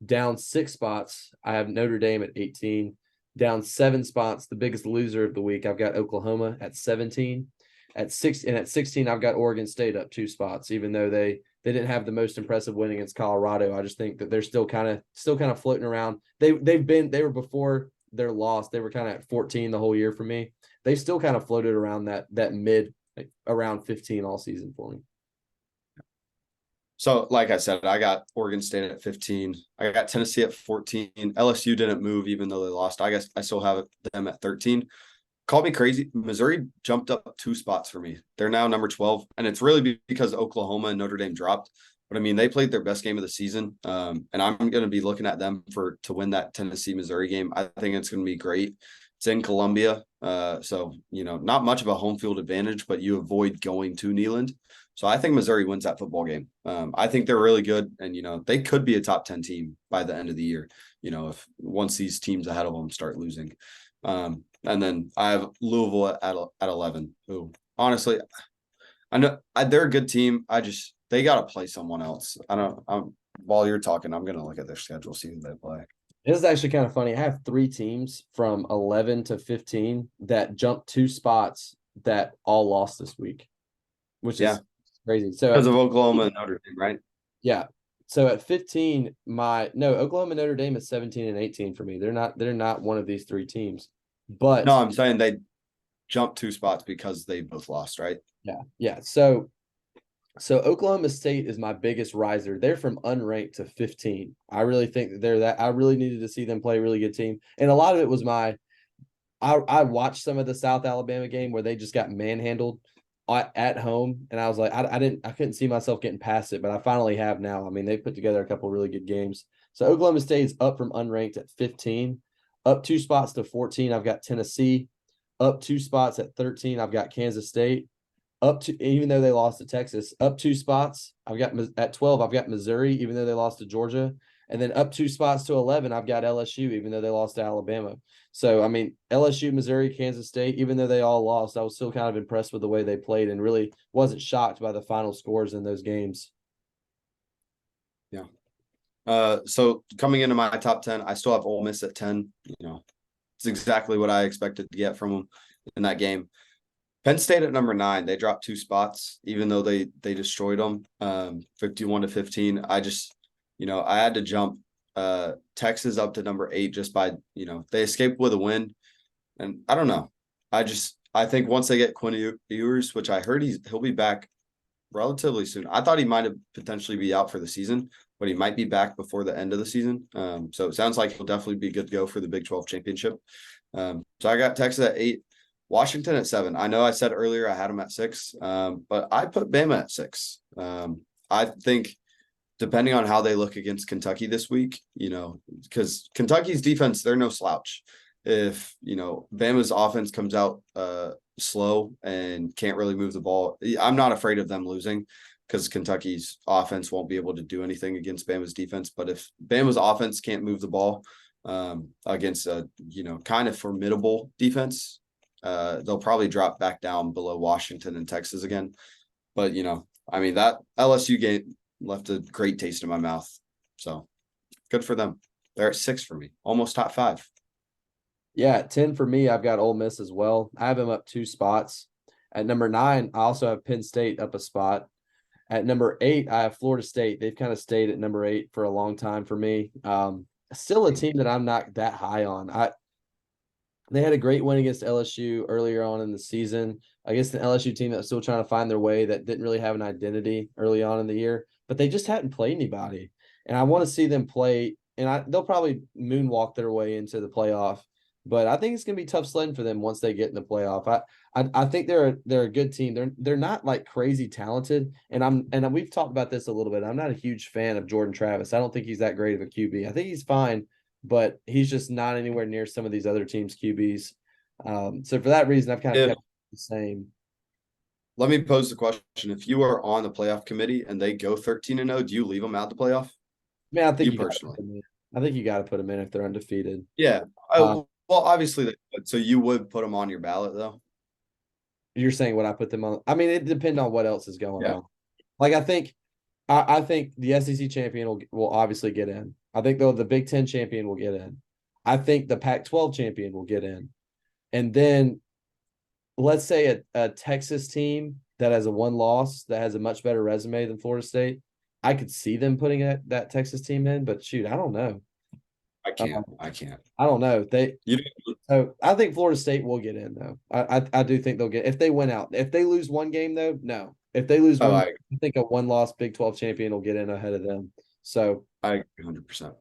down 6 spots. I have Notre Dame at 18. Down 7 spots, the biggest loser of the week. I've got Oklahoma at 17. At 16, I've got Oregon State up 2 spots, even though they didn't have the most impressive win against Colorado. I just think that they're still kind of floating around. They were before their loss, they were kind of at 14 the whole year for me. They still kind of floated around that mid, like, around 15 all season for me. So, like I said, I got Oregon State at 15. I got Tennessee at 14. LSU didn't move even though they lost. I guess I still have them at 13. Call me crazy. Missouri jumped up 2 spots for me. They're now number 12. And it's really because Oklahoma and Notre Dame dropped. But I mean, they played their best game of the season. And I'm going to be looking at them to win that Tennessee-Missouri game. I think it's going to be great. It's in Columbia. So, not much of a home field advantage, but you avoid going to Neyland. So I think Missouri wins that football game. I think they're really good. And, they could be a top 10 team by the end of the year, if once these teams ahead of them start losing. And then I have Louisville at 11, who honestly, I know they're a good team. They got to play someone else. While you're talking, I'm going to look at their schedule, see who they play. This is actually kind of funny. I have 3 teams from 11 to 15 that jumped 2 spots that all lost this week, which is crazy. So because of Oklahoma and Notre Dame, right? Yeah. So at 15, Oklahoma, Notre Dame is 17 and 18 for me. They're not one of these 3 teams. But no, I'm saying they jumped 2 spots because they both lost, right? Yeah. Yeah. So Oklahoma State is my biggest riser. They're from unranked to 15. I really think that they're that. I really needed to see them play a really good team. And a lot of it was I watched some of the South Alabama game where they just got manhandled at home. And I was like, I couldn't see myself getting past it, but I finally have now. I mean, they put together a couple of really good games. So Oklahoma State's up from unranked at 15, up 2 spots to 14. I've got Tennessee. Up 2 spots at 13. I've got Kansas State. Even though they lost to Texas, up 2 spots. I've got at 12. I've got Missouri, even though they lost to Georgia, and then up 2 spots to 11. I've got LSU, even though they lost to Alabama. So I mean, LSU, Missouri, Kansas State, even though they all lost, I was still kind of impressed with the way they played, and really wasn't shocked by the final scores in those games. Yeah. So coming into my top 10, I still have Ole Miss at 10. It's exactly what I expected to get from them in that game. Penn State at number 9, they dropped 2 spots, even though they destroyed them, 51-15. I had to jump Texas up to number 8 just by, they escaped with a win. And I don't know. I think once they get Quinn Ewers, which I heard he'll be back relatively soon. I thought he might have potentially be out for the season, but he might be back before the end of the season. So it sounds like he'll definitely be good to go for the Big 12 championship. So I got Texas at 8, Washington at 7. I know I said earlier I had him at 6, but I put Bama at 6. I think depending on how they look against Kentucky this week, because Kentucky's defense, they're no slouch. If, Bama's offense comes out slow and can't really move the ball, I'm not afraid of them losing. because Kentucky's offense won't be able to do anything against Bama's defense. But if Bama's offense can't move the ball against a, kind of formidable defense, they'll probably drop back down below Washington and Texas again. But, that LSU game left a great taste in my mouth. So good for them. They're at 6 for me, almost top 5. Yeah, 10 for me. I've got Ole Miss as well. I have them up 2 spots. At number 9, I also have Penn State up a spot. At number 8, I have Florida State. They've kind of stayed at number 8 for a long time for me. Still a team that I'm not that high on. They had a great win against LSU earlier on in the season against an LSU team that was still trying to find their way, that didn't really have an identity early on in the year, but they just hadn't played anybody. And I want to see them play, and they'll probably moonwalk their way into the playoff. But I think it's going to be tough sledding for them once they get in the playoff. I think they're a good team. They're not like crazy talented, and we've talked about this a little bit. I'm not a huge fan of Jordan Travis. I don't think he's that great of a QB. I think he's fine, but he's just not anywhere near some of these other teams' QBs. So for that reason, I've kind of kept it the same. Let me pose the question: if you are on the playoff committee and they go 13-0, do you leave them out the playoff? Man, I think you personally. I think you got to put them in if they're undefeated. Yeah. Well, obviously, so you would put them on your ballot, though? You're saying would I put them on? I mean, it depends on what else is going on. Like, I think the SEC champion will obviously get in. I think, though, the Big Ten champion will get in. I think the Pac-12 champion will get in. And then let's say a Texas team that has a 1 loss, that has a much better resume than Florida State, I could see them putting that Texas team in, but shoot, I don't know. I can't. I don't know. So I think Florida State will get in, though. I do think they'll get, if they win out. If they lose one game, though, no. If they lose I think a 1-loss Big 12 champion will get in ahead of them. So I agree 100%.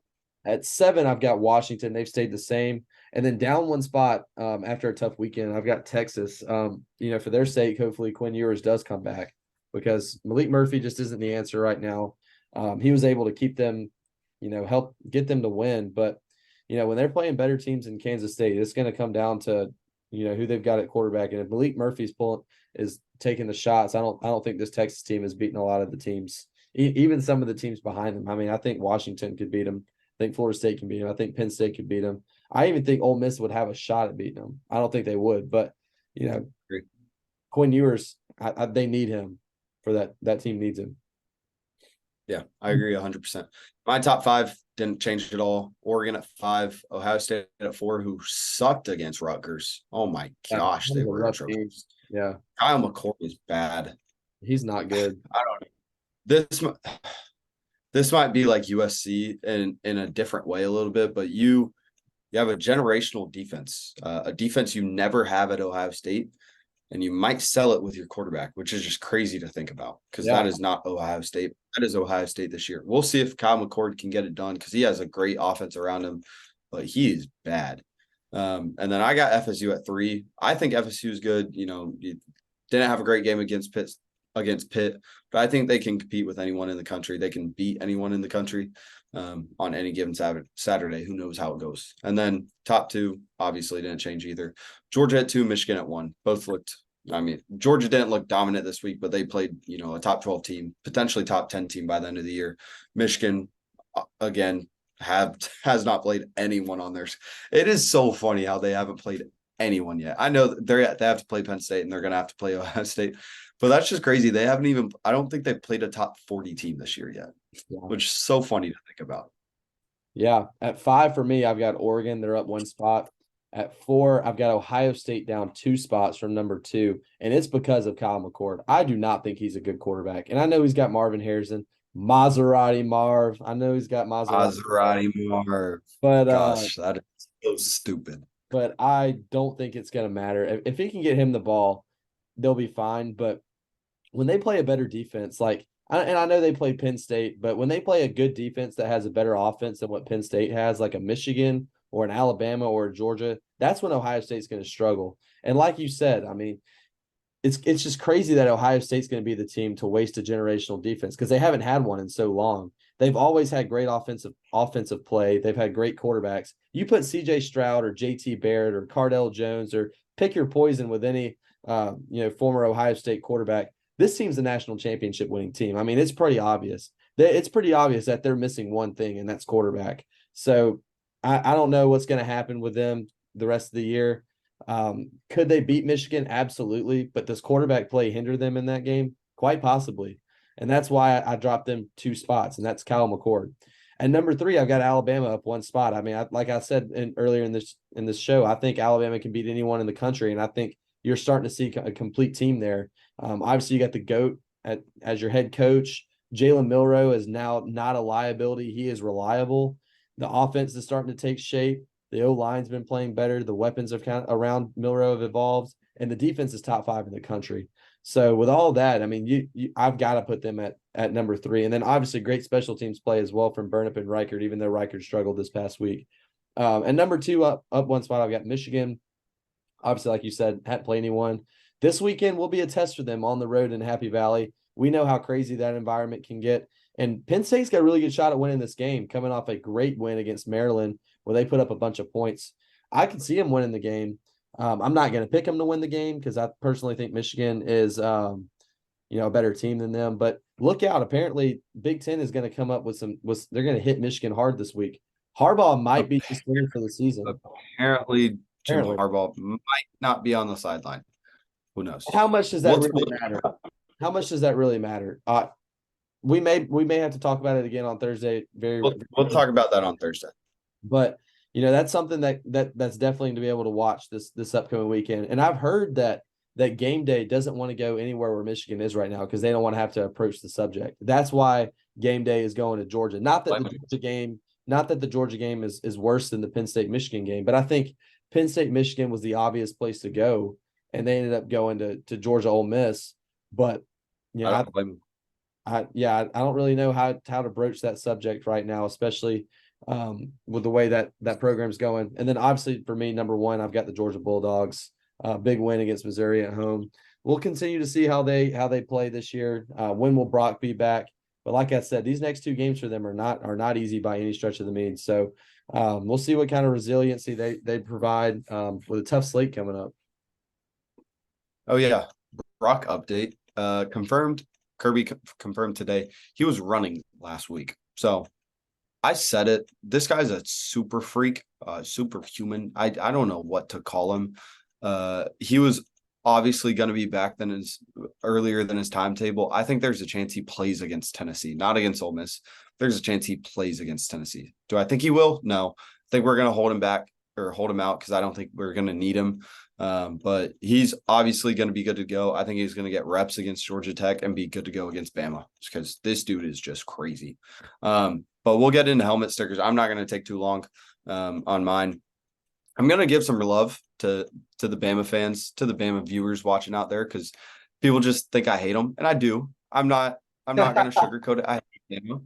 At 7, I've got Washington. They've stayed the same. And then down 1 spot after a tough weekend, I've got Texas. For their sake, hopefully Quinn Ewers does come back, because Malik Murphy just isn't the answer right now. He was able to keep them, help get them to win. But, when they're playing better teams in Kansas State, it's going to come down to, who they've got at quarterback. And if Malik Murphy's is taking the shots, I don't think this Texas team is beating a lot of the teams, even some of the teams behind them. I mean, I think Washington could beat them. I think Florida State can beat them. I think Penn State could beat them. I even think Ole Miss would have a shot at beating them. I don't think they would, but, Quinn Ewers, they need him for that. That team needs him. Yeah, I agree 100%. My top 5 didn't change at all. Oregon at 5, Ohio State at 4, who sucked against Rutgers. Oh my gosh, they were atrocious. Yeah, Kyle McCord is bad. He's not good. I don't know. This might be like USC in a different way a little bit, but you have a generational defense, a defense you never have at Ohio State. And you might sell it with your quarterback, which is just crazy to think about, because that is not Ohio State. That is Ohio State this year. We'll see if Kyle McCord can get it done, because he has a great offense around him, but he is bad. And then I got FSU at 3. I think FSU is good. You didn't have a great game against Pitt, but I think they can compete with anyone in the country. They can beat anyone in the country on any given Saturday. Who knows how it goes? And then top 2 obviously didn't change either. Georgia at 2, Michigan at 1. Both looked. I mean, Georgia didn't look dominant this week, but they played, a top 12 team, potentially top 10 team by the end of the year. Michigan, again, has not played anyone on theirs. It is so funny how they haven't played anyone yet. I know they have to play Penn State, and they're going to have to play Ohio State, but that's just crazy. They haven't even. I don't think they've played a top 40 team this year yet, which is so funny to think about. Yeah, at 5 for me, I've got Oregon. They're up 1 spot. At 4, I've got Ohio State down 2 spots from number 2, and it's because of Kyle McCord. I do not think he's a good quarterback, and I know he's got Marvin Harrison, Maserati Marv. I know he's got Maserati Marv. But gosh, that is so stupid. But I don't think it's going to matter. If he can get him the ball, they'll be fine. But when they play a better defense, and I know they play Penn State, but when they play a good defense that has a better offense than what Penn State has, like a Michigan or an Alabama or a Georgia, that's when Ohio State's going to struggle. And like you said, I mean, it's just crazy that Ohio State's going to be the team to waste a generational defense, because they haven't had one in so long. They've always had great offensive play. They've had great quarterbacks. You put C.J. Stroud or J.T. Barrett or Cardell Jones, or pick your poison with any former Ohio State quarterback. this team's a national championship winning team. I mean, it's pretty obvious. It's pretty obvious that they're missing one thing, and that's quarterback. So I don't know what's going to happen with them the rest of the year. Could they beat Michigan? Absolutely. But does quarterback play hinder them in that game? Quite possibly. And that's why I dropped them 2 spots, and that's Kyle McCord. And number 3, I've got Alabama up 1 spot. I mean, like I said earlier in this show, I think Alabama can beat anyone in the country, and I think you're starting to see a complete team there. Obviously, you got the GOAT as your head coach. Jalen Milroe is now not a liability. He is reliable. The offense is starting to take shape. The O-line's been playing better. The weapons have kind of around Milroe have evolved, and the defense is top 5 in the country. So with all that, I mean, I've got to put them at number 3. And then obviously great special teams play as well from Burnip and Reichert, even though Reichert struggled this past week. And number 2 up 1 spot, I've got Michigan. Obviously, like you said, hadn't played anyone. This weekend will be a test for them on the road in Happy Valley. We know how crazy that environment can get. And Penn State's got a really good shot at winning this game, coming off a great win against Maryland where they put up a bunch of points. I can see them winning the game. I'm not going to pick them to win the game because I personally think Michigan is, a better team than them. But look out. Apparently, Big Ten is going to come up with they're going to hit Michigan hard this week. Harbaugh might be suspended for the season. Apparently, Jim Harbaugh might not be on the sideline. Who knows? How much does that really matter? How much does that really matter? We may have to talk about it again on Thursday. We'll talk about that on Thursday. But that's something that's definitely to be able to watch this upcoming weekend. And I've heard that game day doesn't want to go anywhere where Michigan is right now because they don't want to have to approach the subject. That's why game day is going to Georgia. Not that the Georgia game is worse than the Penn State Michigan game, but I think Penn State Michigan was the obvious place to go, and they ended up going to Georgia Ole Miss. But I don't really know how to broach that subject right now, especially with the way that program's going. And then obviously for me, number 1, I've got the Georgia Bulldogs. Big win against Missouri at home. We'll continue to see how they play this year. When will Brock be back? But like I said, these next 2 games for them are not easy by any stretch of the means. So we'll see what kind of resiliency they provide with a tough slate coming up. Oh yeah, Brock update confirmed. Kirby confirmed today he was running last week. So I said it. This guy's a super freak, superhuman. I don't know what to call him. He was obviously going to be back earlier than his timetable. I think there's a chance he plays against Tennessee, not against Ole Miss. There's a chance he plays against Tennessee. Do I think he will? No. I think we're going to hold him back or hold him out because I don't think we're going to need him. But he's obviously going to be good to go. I think he's going to get reps against Georgia Tech and be good to go against Bama because this dude is just crazy. But we'll get into helmet stickers. I'm not going to take too long on mine. I'm going to give some love to the Bama fans, to the Bama viewers watching out there because people just think I hate them, and I do. I'm not going to sugarcoat it. I hate Bama.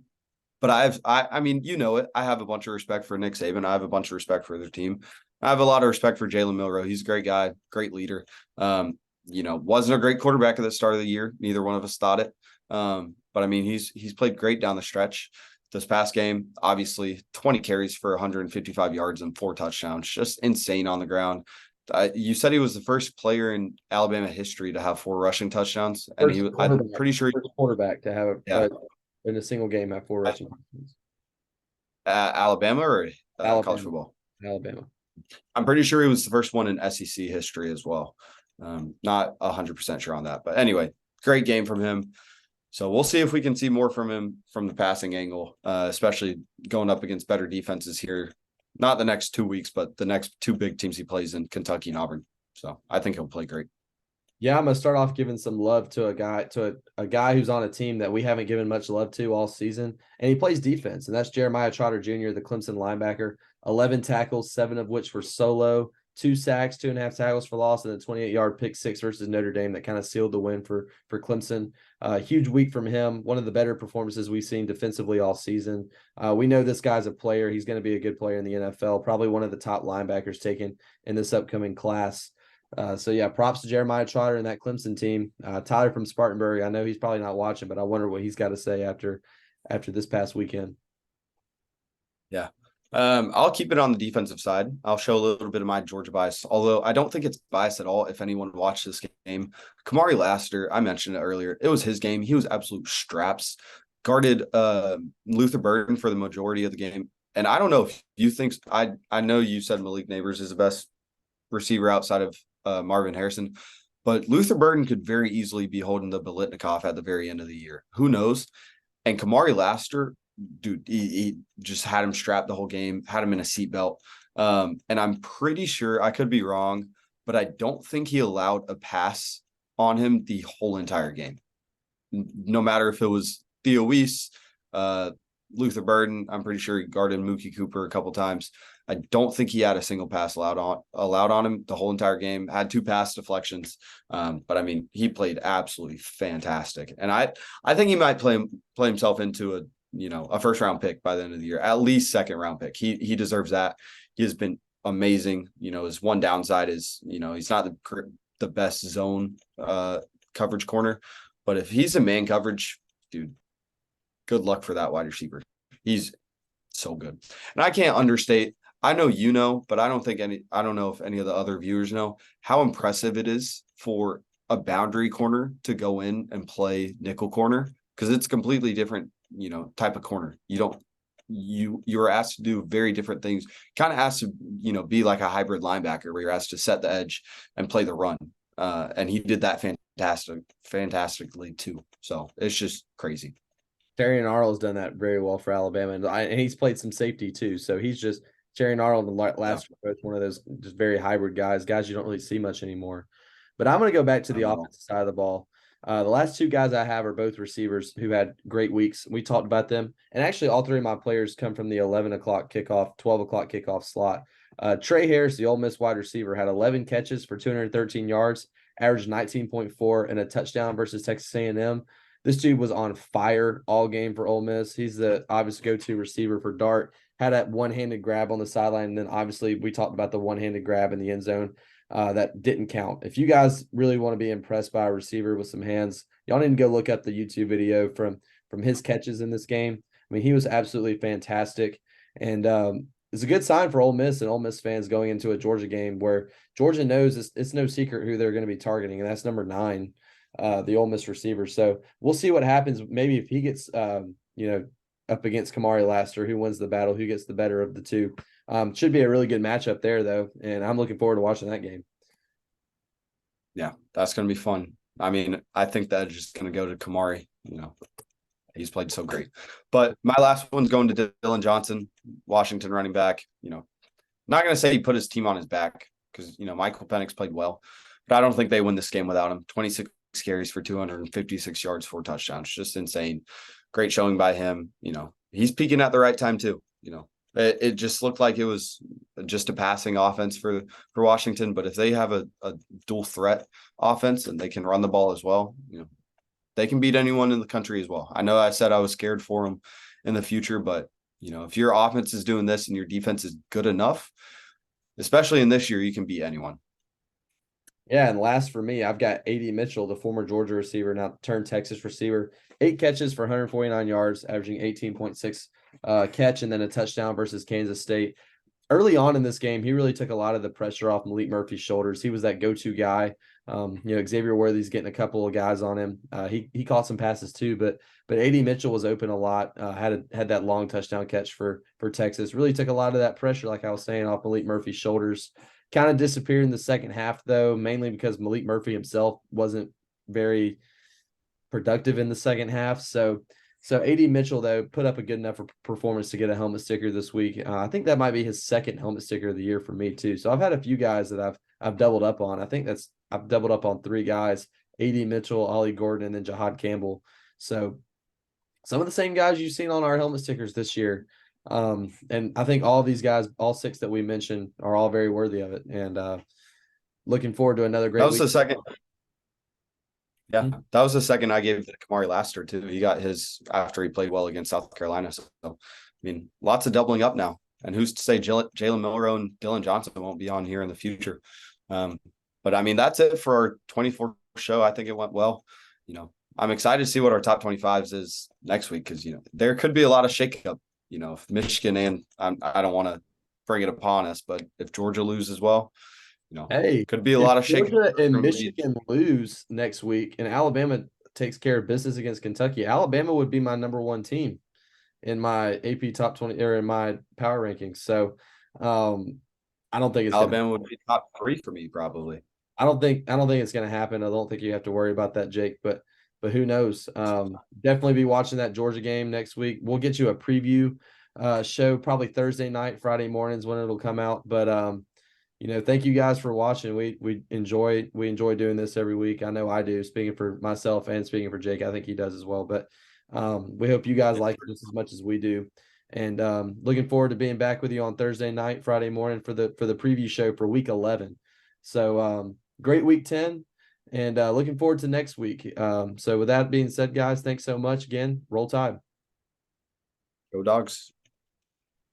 But I mean, it. I have a bunch of respect for Nick Saban. I have a bunch of respect for their team. I have a lot of respect for Jalen Milroe. He's a great guy, great leader. Wasn't a great quarterback at the start of the year. Neither one of us thought it. But I mean, he's played great down the stretch. This past game, obviously 20 carries for 155 yards and 4 touchdowns, just insane on the ground. You said he was the first player in Alabama history to have 4 rushing touchdowns, and I'm pretty sure first quarterback to have in a single game have 4 rushing touchdowns. Alabama or Alabama. College football? Alabama. I'm pretty sure he was the first one in SEC history as well. Not 100% sure on that, but anyway, great game from him. So we'll see if we can see more from him from the passing angle, especially going up against better defenses here. Not the next 2 weeks, but the next 2 big teams he plays in, Kentucky and Auburn. So I think he'll play great. Yeah, I'm gonna start off giving some love to a guy who's on a team that we haven't given much love to all season, and he plays defense, and that's Jeremiah Trotter Jr., the Clemson linebacker. 11 tackles, 7 of which were solo, 2 sacks, 2.5 tackles for loss, and a 28-yard pick six versus Notre Dame that kind of sealed the win for Clemson. Huge week from him. One of the better performances we've seen defensively all season. We know this guy's a player. He's going to be a good player in the NFL, probably one of the top linebackers taken in this upcoming class. So yeah, props to Jeremiah Trotter and that Clemson team. Tyler from Spartanburg, I know he's probably not watching, but I wonder what he's got to say after this past weekend. Yeah. I'll keep it on the defensive side. I'll show a little bit of my Georgia bias, although I don't think it's bias at all. If anyone watched this game, Kamari Lassiter, I mentioned it earlier. It was his game. He was absolute straps. Guarded Luther Burden for the majority of the game. And I don't know if you think I know you said Malik Neighbors is the best receiver outside of Marvin Harrison, but Luther Burden could very easily be holding the Biletnikoff at the very end of the year. Who knows? And Kamari Lassiter, dude, he just had him strapped the whole game, had him in a seatbelt. And I'm pretty sure, I could be wrong, but I don't think he allowed a pass on him the whole entire game. No matter if it was Theo Weiss, Luther Burden, I'm pretty sure he guarded Mookie Cooper a couple times. I don't think he had a single pass allowed on him the whole entire game. Had 2 pass deflections, but I mean, he played absolutely fantastic. And I think he might play himself into a first round pick by the end of the year, at least second round pick. He deserves that. He has been amazing. His one downside is he's not the best zone coverage corner, but if he's in man coverage, dude, good luck for that wide receiver. He's so good. And I can't understate. I know, but I don't know if any of the other viewers know how impressive it is for a boundary corner to go in and play nickel corner, because it's completely different, type of corner. You're asked to do very different things, kind of asked to, be like a hybrid linebacker where you're asked to set the edge and play the run. And he did that fantastically too. So it's just crazy. Terrion Arnold's done that very well for Alabama, and he's played some safety too. So he's just Terrion Arnold and Lassiter, both one of those just very hybrid guys you don't really see much anymore. But I'm going to go back to the offensive side of the ball. The last 2 guys I have are both receivers who had great weeks. We talked about them, and actually all 3 of my players come from the 11 o'clock kickoff, 12 o'clock kickoff slot. Trey Harris, the Ole Miss wide receiver, had 11 catches for 213 yards, averaged 19.4 and a touchdown versus Texas A&M. This dude was on fire all game for Ole Miss. He's the obvious go-to receiver for Dart. Had that one-handed grab on the sideline, and then obviously we talked about the one-handed grab in the end zone. That didn't count. If you guys really want to be impressed by a receiver with some hands, y'all need to go look up the YouTube video from his catches in this game. I mean, he was absolutely fantastic, and it's a good sign for Ole Miss and Ole Miss fans going into a Georgia game where Georgia knows it's no secret who they're going to be targeting, and that's number 9. The Ole Miss receiver. So we'll see what happens. Maybe if he gets, up against Kamari Lassiter, who wins the battle, who gets the better of the 2. Should be a really good matchup there, though, and I'm looking forward to watching that game. Yeah, that's going to be fun. I mean, I think that is just going to go to Kamari. He's played so great. But my last one's going to Dylan Johnson, Washington running back. Not going to say he put his team on his back because, Michael Penix played well, but I don't think they win this game without him. 26 carries for 256 yards, 4 touchdowns. Just insane. Great showing by him. He's peaking at the right time too. It just looked like it was just a passing offense for Washington. But if they have a dual threat offense and they can run the ball as well, they can beat anyone in the country as well. I know I said I was scared for them in the future, but if your offense is doing this and your defense is good enough, especially in this year, you can beat anyone. Yeah, and last for me, I've got A.D. Mitchell, the former Georgia receiver, now turned Texas receiver. 8 catches for 149 yards, averaging 18.6 catch, and then a touchdown versus Kansas State. Early on in this game, he really took a lot of the pressure off Malik Murphy's shoulders. He was that go-to guy. Xavier Worthy's getting a couple of guys on him. He caught some passes too, but A.D. Mitchell was open a lot. Had that long touchdown catch for Texas. Really took a lot of that pressure, like I was saying, off Malik Murphy's shoulders. Kind of disappeared in the second half, though, mainly because Malik Murphy himself wasn't very productive in the second half. So A.D. Mitchell, though, put up a good enough performance to get a helmet sticker this week. I think that might be his second helmet sticker of the year for me, too. So I've had a few guys that I've doubled up on. I think I've doubled up on 3 guys, A.D. Mitchell, Ollie Gordon, and then Jahad Campbell. So some of the same guys you've seen on our helmet stickers this year. And I think all of these guys, all 6 that we mentioned, are all very worthy of it. And looking forward to another great week. That was the second. Yeah, that was the second I gave to Kamari Lassiter, too. He got his after he played well against South Carolina. So, I mean, lots of doubling up now. And who's to say Jalen Milroe and Dylan Johnson won't be on here in the future? But, I mean, that's it for our 24 show. I think it went well. I'm excited to see what our top 25s is next week because, there could be a lot of shakeup. if Michigan I don't want to bring it upon us, but if Georgia loses, well, Hey, could be a if lot of shaking Georgia and from these. Michigan lose next week and Alabama takes care of business against Kentucky, Alabama would be my number one team in my AP top 20 or in my power rankings. So I don't think it's gonna Alabama would be top 3 for me probably. I don't think it's gonna happen. I don't think you have to worry about that, Jake, but who knows? Definitely be watching that Georgia game next week. We'll get you a preview show probably Thursday night, Friday mornings when it'll come out. But thank you guys for watching. We enjoy doing this every week. I know I do, speaking for myself and speaking for Jake. I think he does as well. But we hope you guys like it just as much as we do. And looking forward to being back with you on Thursday night, Friday morning for the preview show for week 11. So great week 10 and looking forward to next week. So with that being said, guys, thanks so much again. Roll Tide. Go Dogs.